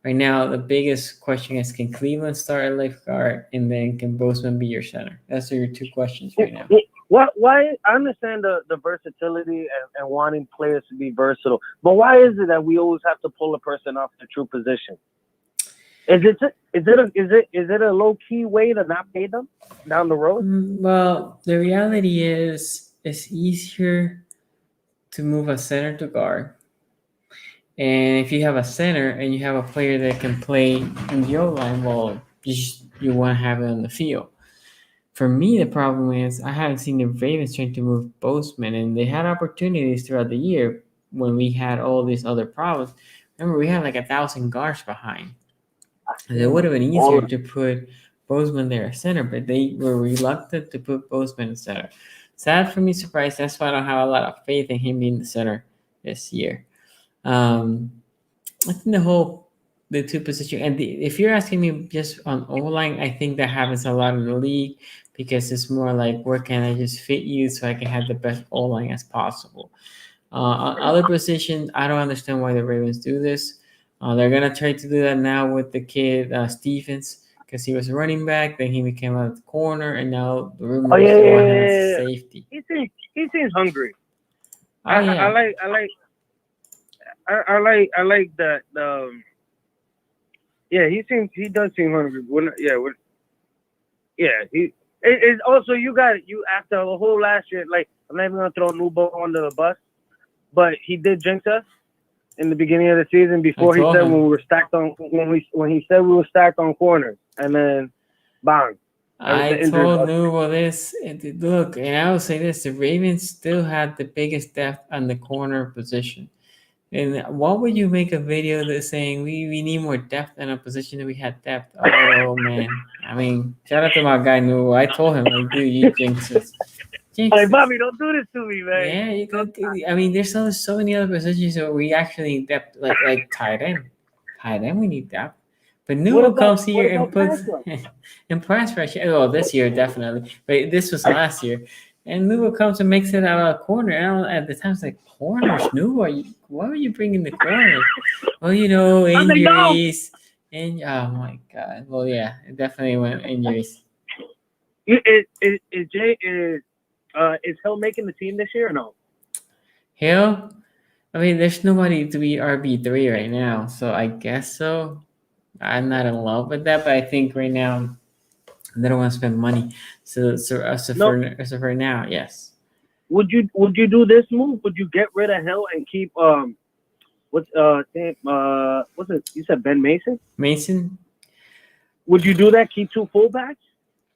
B: Right now, the biggest question is, can Cleveland start at left guard, and then can Bozeman be your center? That's your two questions right now.
C: Why? I understand the versatility and wanting players to be versatile, but why is it that we always have to pull a person off the true position? Is it a low key way to not pay them down the road?
B: Well, the reality is it's easier to move a center to guard. And if you have a center and you have a player that can play in the O-line, well, you want to have it on the field. For me, the problem is I haven't seen the Ravens trying to move Bozeman, and they had opportunities throughout the year when we had all these other problems. Remember, we had like 1,000 guards behind. And it would have been easier to put Bozeman there at center, but they were reluctant to put Bozeman in center. Sad for me, surprised. That's why I don't have a lot of faith in him being the center this year. I think the two position, and if you're asking me just on O-line, I think that happens a lot in the league because it's more like, where can I just fit you so I can have the best O-line as possible. On other positions, I don't understand why the Ravens do this. They're gonna try to do that now with the kid Stephens, because he was a running back, then he became a corner, and now the rumor is they want him as safety.
C: He seems hungry.
B: Oh, yeah.
C: I like that. Yeah, he does seem hungry. It's also you after the whole last year. Like, I'm not even gonna throw Nubo under the bus, but he did jinx us in the beginning of the season before he said when he said we were stacked on corners, and then bang.
B: I told Nubo this. Look, and I will say this: the Ravens still had the biggest depth on the corner position. And what would you make a video that's saying we need more depth in a position that we had depth? Oh man! I mean, shout out to my guy Nubo. I told him, like, dude, you jinx us.
C: Like, Bobby, don't do this to me, man.
B: Yeah, you could. I mean, there's so many other positions where we actually need depth, like tight end. Tight end, we need depth. But Nubo comes here and puts in pass rush. Oh, this year definitely, but this was last year. And Nubo comes and makes it out of a corner. And at the time, it's like, corners, Nubo, why are you bringing the corner? Well, injuries. And oh my God. Well, yeah, it definitely went injuries.
C: Is Hill making the team this year or no?
B: Hill? I mean, there's nobody to be RB3 right now, so I guess so. I'm not in love with that, but I think right now they don't want to spend money. So for now, yes.
C: Would you do this move? Would you get rid of Hill and keep what's it? You said Ben Mason?
B: Mason?
C: Would you do that? Keep two fullbacks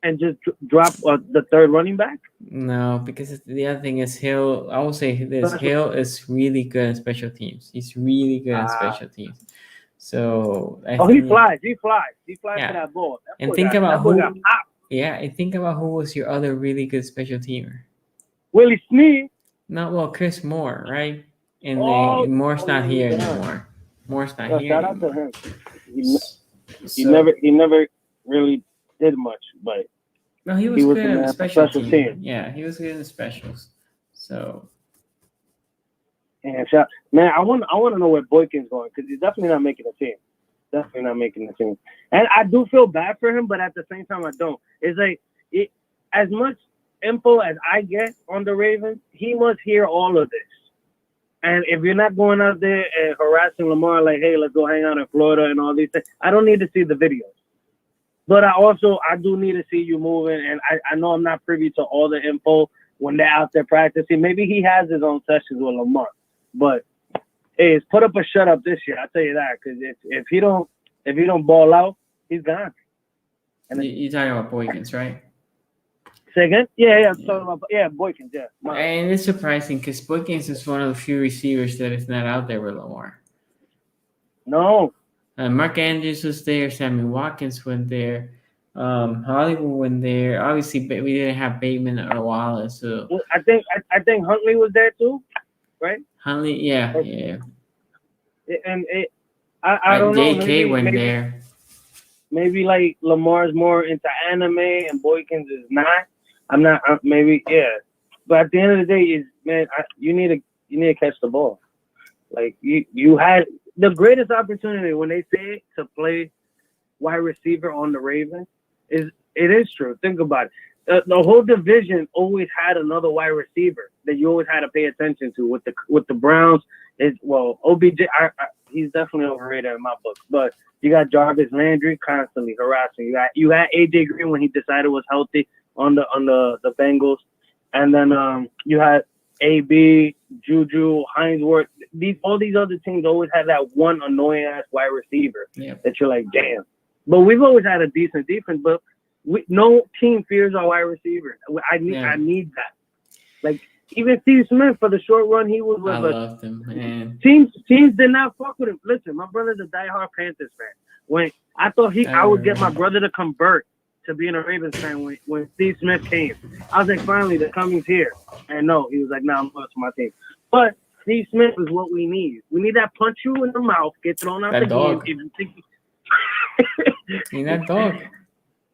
C: and just drop the third running back?
B: No, because the other thing is Hill. I will say this: Hill is really good at special teams. He's really good at special teams. So
C: he flies. He flies for that ball.
B: And think about who. Yeah, and think about who was your other really good special teamer.
C: Willie Snead.
B: No, well, Chris Moore, right? And Moore's not here anymore. Moore's not here.
C: Shout out to him. He never really did much, but
B: no, he was good in the special team. Yeah, he was good in the specials. So
C: And man, I want to know where Boykin's going because he's definitely not making the team. Definitely not making the team. And I do feel bad for him, but at the same time, I don't. It's like as much info as I get on the Ravens, he must hear all of this. And if you're not going out there and harassing Lamar like, hey, let's go hang out in Florida and all these things, I don't need to see the videos. But I do need to see you moving. And I know I'm not privy to all the info when they're out there practicing. Maybe he has his own sessions with Lamar. But hey, it's put up or shut up this year. I'll tell you that. Because if he don't ball out, he's gone.
B: And you're talking about Boykins, right?
C: Say again? Yeah. I'm talking about Boykins. Yeah.
B: And it's surprising because Boykins is one of the few receivers that is not out there with Lamar.
C: No.
B: Mark Andrews was there. Sammy Watkins went there. Hollywood went there. Obviously, we didn't have Bateman or Wallace. So
C: well, I think Huntley was there too, right?
B: Huntley, yeah.
C: And I don't know.
B: J.K. went there.
C: Maybe like Lamar's more into anime and Boykins is not. I'm not. Maybe yeah. But at the end of the day, you need to catch the ball. Like you had the greatest opportunity when they say to play wide receiver on the Ravens. It is true. Think about it. The whole division always had another wide receiver that you always had to pay attention to. With the Browns, OBJ. He's definitely overrated in my book. But you got Jarvis Landry constantly harassing. You had AJ Green when he decided was healthy on the Bengals, and then you had AB, Juju, Hinesworth. All these other teams always had that one annoying ass wide receiver that you're like, damn. But we've always had a decent defense, but no team fears our wide receiver. I need that. Like even Steve Smith for the short run he was with.
B: I loved him, man.
C: Teams did not fuck with him. Listen, my brother's a diehard Panthers fan. When I thought I would get my brother to convert to being a Ravens fan when Steve Smith came. I was like, finally, the coming's here. And no, he was like, I'm going to my team. But Steve Smith is what we need. We need that punch you in the mouth, get thrown out the game. If you think
B: he's that dog.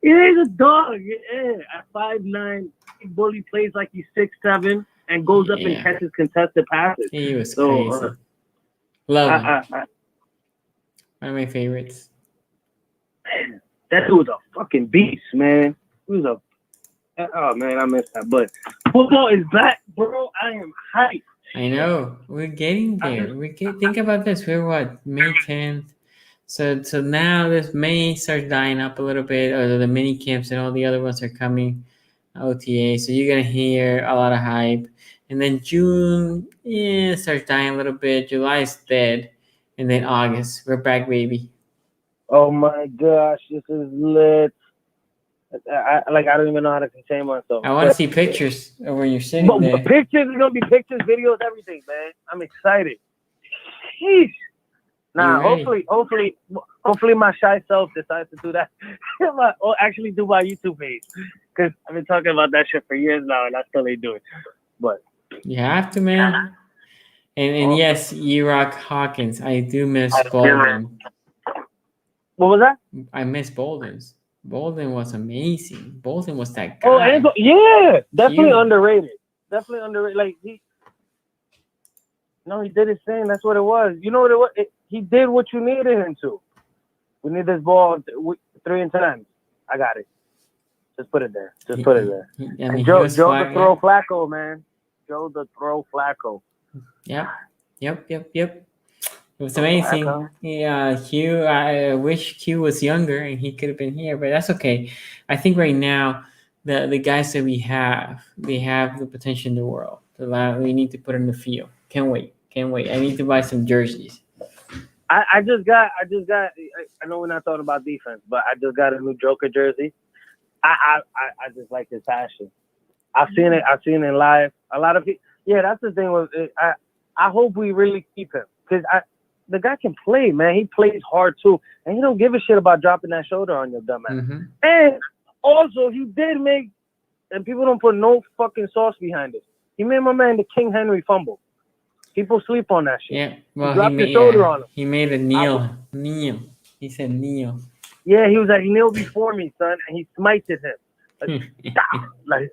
C: Yeah, he's a dog. Yeah, at 5'9", bully plays like he's 6'7", and goes up and catches contested passes.
B: He was crazy. Love him. One of my favorites.
C: Man, that dude was a fucking beast, man. He was oh man, I missed that. But football is back, bro. I am hyped.
B: I know. We're getting there. Think about this. We're what, May 10th? So now this May starts dying up a little bit, or the mini camps and all the other ones are coming, OTA. So you're gonna hear a lot of hype, and then June starts dying a little bit. July is dead, and then August we're back, baby.
C: Oh my gosh, this is lit. I don't even know how to contain myself.
B: I want to see pictures of where you're sitting there.
C: Pictures, it's gonna be pictures, videos, everything, man. I'm excited. Sheesh. Nah, hopefully my shy self decides to do that. Or actually do my YouTube page. Because I've been talking about that shit for years now and I still ain't doing it. But
B: you have to, man. And yes, E-Rock Hawkins. I do miss Bolden.
C: What was that?
B: I miss Bolden's. Bolden was amazing. Bolden was that guy.
C: Oh, yeah. Definitely underrated. Definitely underrated. Like, he did his thing. That's what it was. You know what it was? He did what you needed him to. We need this ball 3 and 10. I got it. Just put it there. Put it there. And Joe the throw Flacco, man. Joe the throw Flacco.
B: Yep. It was amazing. Yeah, Q. I wish Q was younger and he could have been here, but that's okay. I think right now the guys that we have, they have the potential in the world. We need to put in the field. Can't wait. I need to buy some jerseys.
C: I just got. I know we're not talking about defense, but I just got a new Joker jersey. I just like his passion. I've seen it live. A lot of people. Yeah, that's the thing with it. I hope we really keep him because the guy can play, man. He plays hard too, and he don't give a shit about dropping that shoulder on your dumb ass. Mm-hmm. And also, he did make, and people don't put no fucking sauce behind it. He made my man the King Henry fumble. People sleep on that shit.
B: Yeah, well,
C: he dropped his shoulder on him.
B: He made a kneel. He said kneel.
C: Yeah, he was like, kneel before me, son, and he smited him. Like, stop. Like,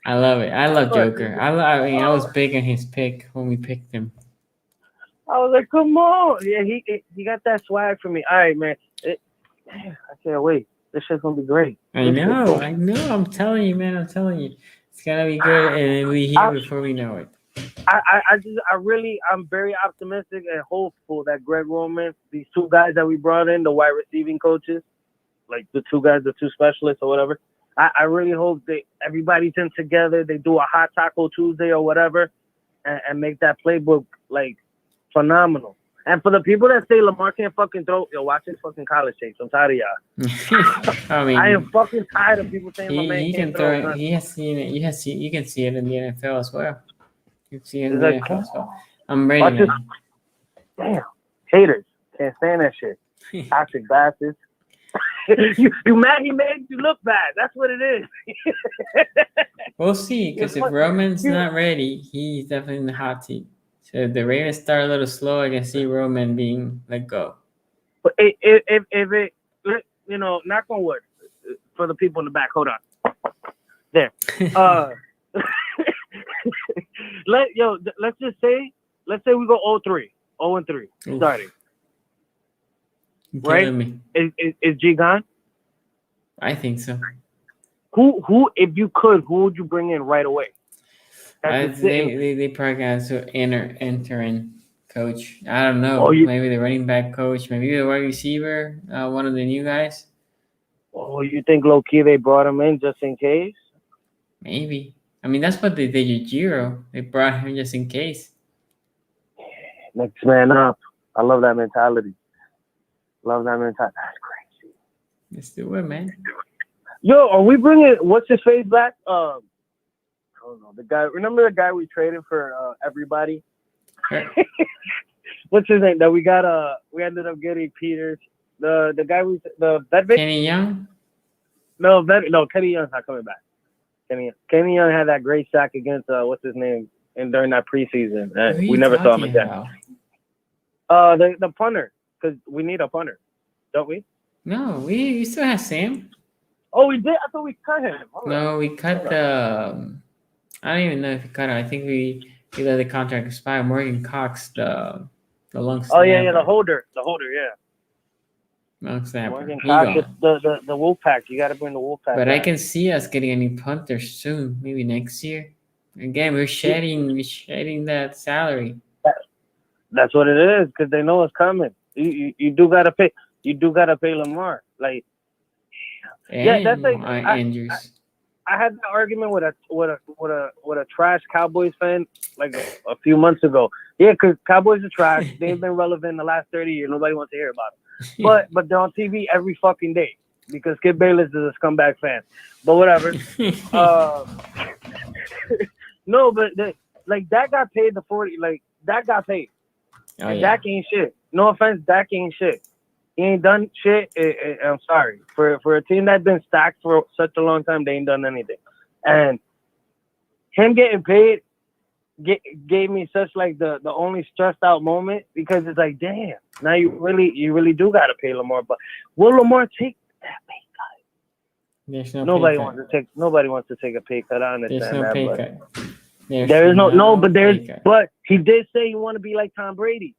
B: I love it. I love Joker. I mean, I was big on his pick when we picked him.
C: I was like, come on. Yeah, he got that swag for me. All right, man. I can't wait. This shit's gonna be great.
B: I know. I'm telling you, man. I'm telling you, it's gonna be good, and we here before we know it.
C: I'm very optimistic and hopeful that Greg Roman, these two guys that we brought in, the wide receiving coaches, like the two specialists or whatever. I really hope everybody's in together. They do a hot taco Tuesday or whatever, and make that playbook like phenomenal. And for the people that say Lamar can't fucking throw, watch his fucking college tapes. I'm tired of y'all.
B: I mean,
C: I am fucking tired of people saying Lamar
B: he
C: can't
B: can
C: throw.
B: throw. He has seen it. You can see it in the NFL as well. You can see it in
C: It's
B: the
C: like,
B: NFL as well. I'm ready, man.
C: Damn, haters can't stand that shit. Toxic bastards. you mad? He made you look bad. That's what it is.
B: We'll see, because if Roman's not ready, he's definitely in the hot seat. So if the Ravens start a little slow, I can see Roman being let go.
C: But if it, knock on wood, for the people in the back. Hold on. There. Let's say we go 0-3 starting.
B: Right?
C: Me. Is G gone?
B: I think so.
C: Who, if you could, who would you bring in right away?
B: They probably got to enter in coach. I don't know. Maybe the running back coach, maybe the wide receiver, one of the new guys.
C: Oh, you think low key they brought him in just in case?
B: Maybe. I mean, that's what they did with Giro. They brought him just in case.
C: Next man up. I love that mentality. That's crazy.
B: Let's do it, man.
C: Yo, are we bringing what's his face back? I don't know, the guy. Remember the guy we traded for everybody? What's his name? That we got. We ended up getting Peters. The guy that
B: Kenny Young.
C: No, Kenny Young's not coming back. Kenny Young had that great sack against what's his name, and during that preseason, we never saw him again. The punter, because we need a punter, don't we?
B: No, we still have Sam.
C: Oh, we did. I thought we cut him.
B: No, we cut the. I don't even know if we cut him. I think we let the contract expire. Morgan Cox, the long snapper.
C: Oh yeah, the holder, yeah.
B: Long snapper.
C: Morgan Cox, the Wolfpack. You got to bring the Wolfpack.
B: But back. I can see us getting a new punter soon, maybe next year. Again, we're shedding that salary.
C: That's what it is, because they know it's coming. You do gotta pay. You do gotta pay Lamar. Like,
B: and
C: that's like
B: Andrews.
C: I had that argument with a trash Cowboys fan like a few months ago. Yeah, because Cowboys are trash. They've been relevant the last 30 years. Nobody wants to hear about it. But they're on TV every fucking day because Skip Bayless is a scumbag fan. But whatever. No, but Dak got paid the 40. Like, Dak got paid.
B: Oh,
C: and
B: yeah.
C: Dak ain't shit. No offense, Dak ain't shit. He ain't done shit. I'm sorry. For a team that's been stacked for such a long time, they ain't done anything. And him getting paid gave me such like the only stressed out moment, because it's like, damn, now you really do gotta pay Lamar. But will Lamar take that pay cut?
B: There's no
C: nobody
B: pay
C: wants to take nobody wants to take a pay cut. I understand
B: There's no
C: that.
B: Pay
C: But
B: cut.
C: there is no
B: pay cut.
C: but he did say he want to be like Tom Brady.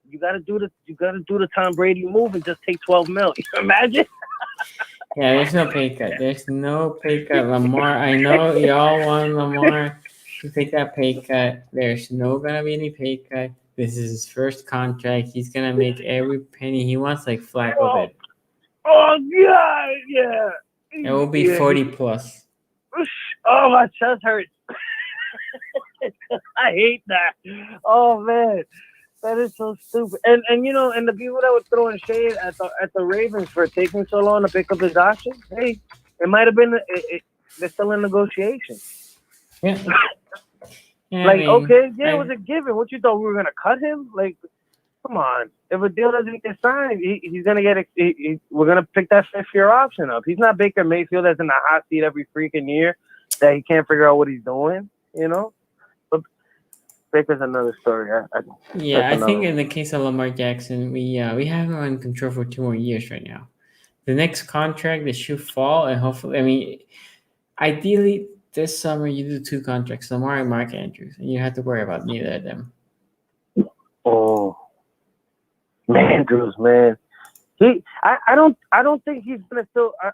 C: You gotta do the Tom Brady move and just take 12 mil. You imagine?
B: Yeah, there's no pay cut. There's no pay cut. Lamar, I know y'all want Lamar to take that pay cut. There's no gonna be any pay cut. This is his first contract. He's gonna make every penny he wants, like Flacco did.
C: Oh God, yeah.
B: It will be 40 plus.
C: Oh, my chest hurts. I hate that. Oh man. That is so stupid. And the people that were throwing shade at the Ravens for taking so long to pick up his option, hey, it might have been they're still in negotiation.
B: Yeah.
C: It was a given. What you thought, we were gonna cut him? Like, come on. If a deal doesn't get signed, he's gonna get. We're gonna pick that 5th-year option up. He's not Baker Mayfield that's in the hot seat every freaking year that he can't figure out what he's doing. Baker's another story.
B: I think in the case of Lamar Jackson, we have him in control for 2 more years right now. The next contract, they should fall, and hopefully, I mean, ideally, this summer you do 2 contracts, Lamar and Mark Andrews, and you have to worry about neither of them.
C: Oh, Andrews, man. I don't think he's gonna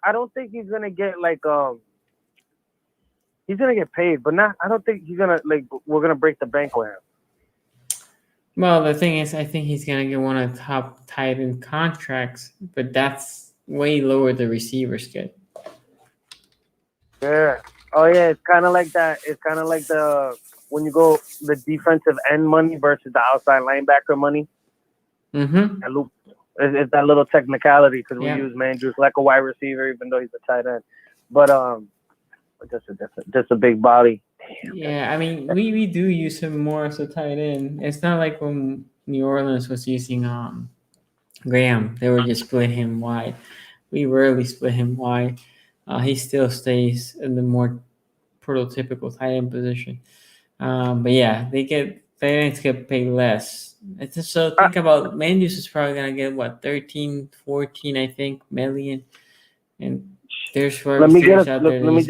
C: I don't think he's gonna get like he's gonna get paid, but not. I don't think he's gonna we're gonna break the bank with him.
B: Well, the thing is, I think he's gonna get one of the top tight end contracts, but that's way lower the receivers get.
C: Yeah. Oh yeah, it's kind of like that. It's kind of like when you go the defensive end money versus the outside linebacker money.
B: Mm-hmm.
C: It's that little technicality because we
B: Yeah.
C: use Mandrews like a wide receiver, even though he's a tight end. But just a big body. Damn.
B: Yeah, I mean, we do use him more as a tight end. It's not like when New Orleans was using Graham; they were just split him wide. We rarely split him wide. He still stays in the more prototypical tight end position. But yeah, tight ends get paid less. It's just, so think about Mandus is probably gonna get what 13, 14, I think, million, and there's
C: Let me
B: receivers out there.
C: let me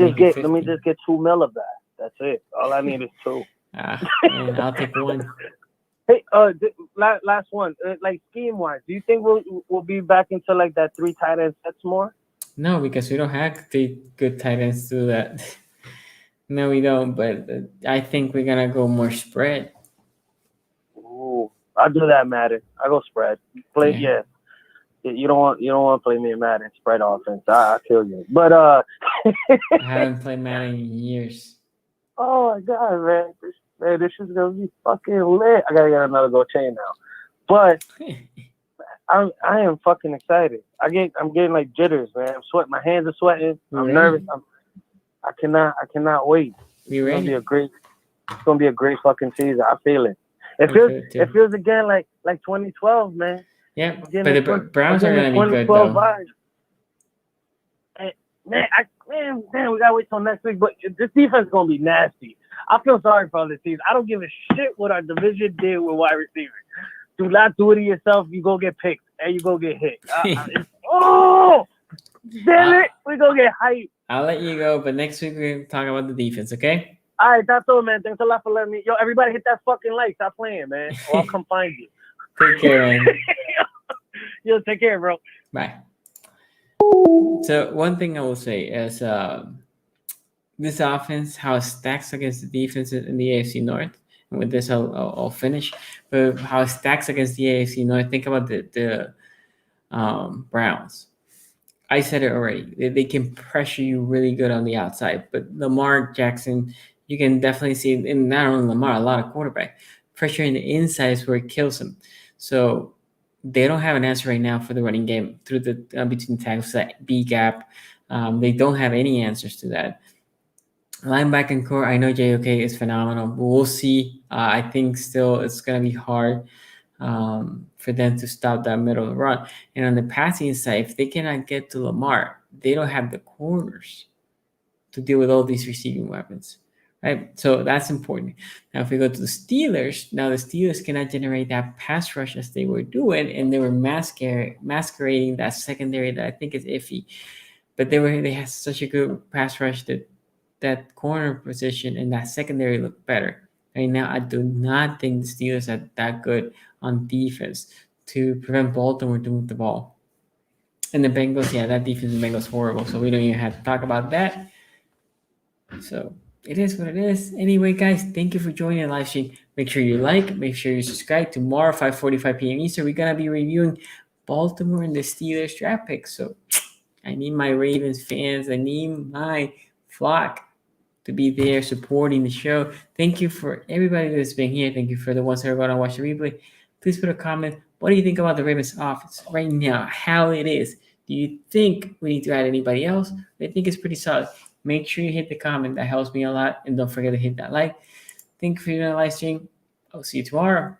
C: just get 2 mil of that. That's it. All I need is 2.
B: Man, I'll take 1.
C: Hey, last one. Like scheme wise, do you think we'll be back into like that 3 tight end sets more?
B: No, because we don't have 3 good tight ends to do that. No, we don't. But I think we're gonna go more spread.
C: Ooh, I'll do that, Madden. I go spread. Play, yeah. You don't want to play me in Madden spread offense. I'll kill you. But
B: I haven't played Madden in years.
C: Oh my god, man, this is gonna be fucking lit. I gotta get another gold chain now, but I am fucking excited. I'm getting like jitters, man. I'm sweating. My hands are sweating. I'm nervous. I cannot wait. It's gonna be a great fucking season. I feel it. It feels again like 2012, man.
B: Yeah, but the Browns are gonna be good though.
C: Man, we gotta wait till next week. But this defense is gonna be nasty. I feel sorry for all this season. I don't give a shit what our division did with wide receivers. Do not do it to yourself. You go get picked and you go get hit. Oh, damn it! We go get hyped.
B: I'll let you go, but next week we're gonna talk about the defense, okay?
C: All right, that's all, man. Thanks a lot for letting me. Yo, everybody, hit that fucking like. Stop playing, man. Or I'll come find you.
B: Take care, man.
C: Yo, take care, bro.
B: Bye. So one thing I will say is this offense, how it stacks against the defense in the AFC North. And with this, I'll finish. But how it stacks against the AFC North. Think about the Browns. I said it already. They can pressure you really good on the outside. But Lamar Jackson, you can definitely see, and not only Lamar, a lot of quarterback pressure in the inside is where it kills him. So they don't have an answer right now for the running game through the between tackles, that B gap. They don't have any answers to that. Linebacker core, I know JOK is phenomenal. But we'll see. I think still it's going to be hard for them to stop that middle of the run. And on the passing side, if they cannot get to Lamar, they don't have the corners to deal with all these receiving weapons. Right, so that's important. Now, if we go to the Steelers, now the Steelers cannot generate that pass rush as they were doing, and they were masquerading that secondary that I think is iffy. But they had such a good pass rush that corner position and that secondary looked better. Right now, I do not think the Steelers are that good on defense to prevent Baltimore to move the ball. And the Bengals, that defense in the Bengals is horrible, so we don't even have to talk about that. So it is what it is. Anyway, guys, thank you for joining the live stream. Make sure you like, make sure you subscribe. Tomorrow, 5:45 p.m. Eastern, we're going to be reviewing Baltimore and the Steelers draft picks. So I need my Ravens fans, I need my flock to be there supporting the show. Thank you for everybody that's been here. Thank you for the ones that are going to watch the replay. Please put a comment. What do you think about the Ravens offense right now? How it is? Do you think we need to add anybody else? I think it's pretty solid. Make sure you hit the comment. That helps me a lot. And don't forget to hit that like. Thank you for your live stream. I'll see you tomorrow.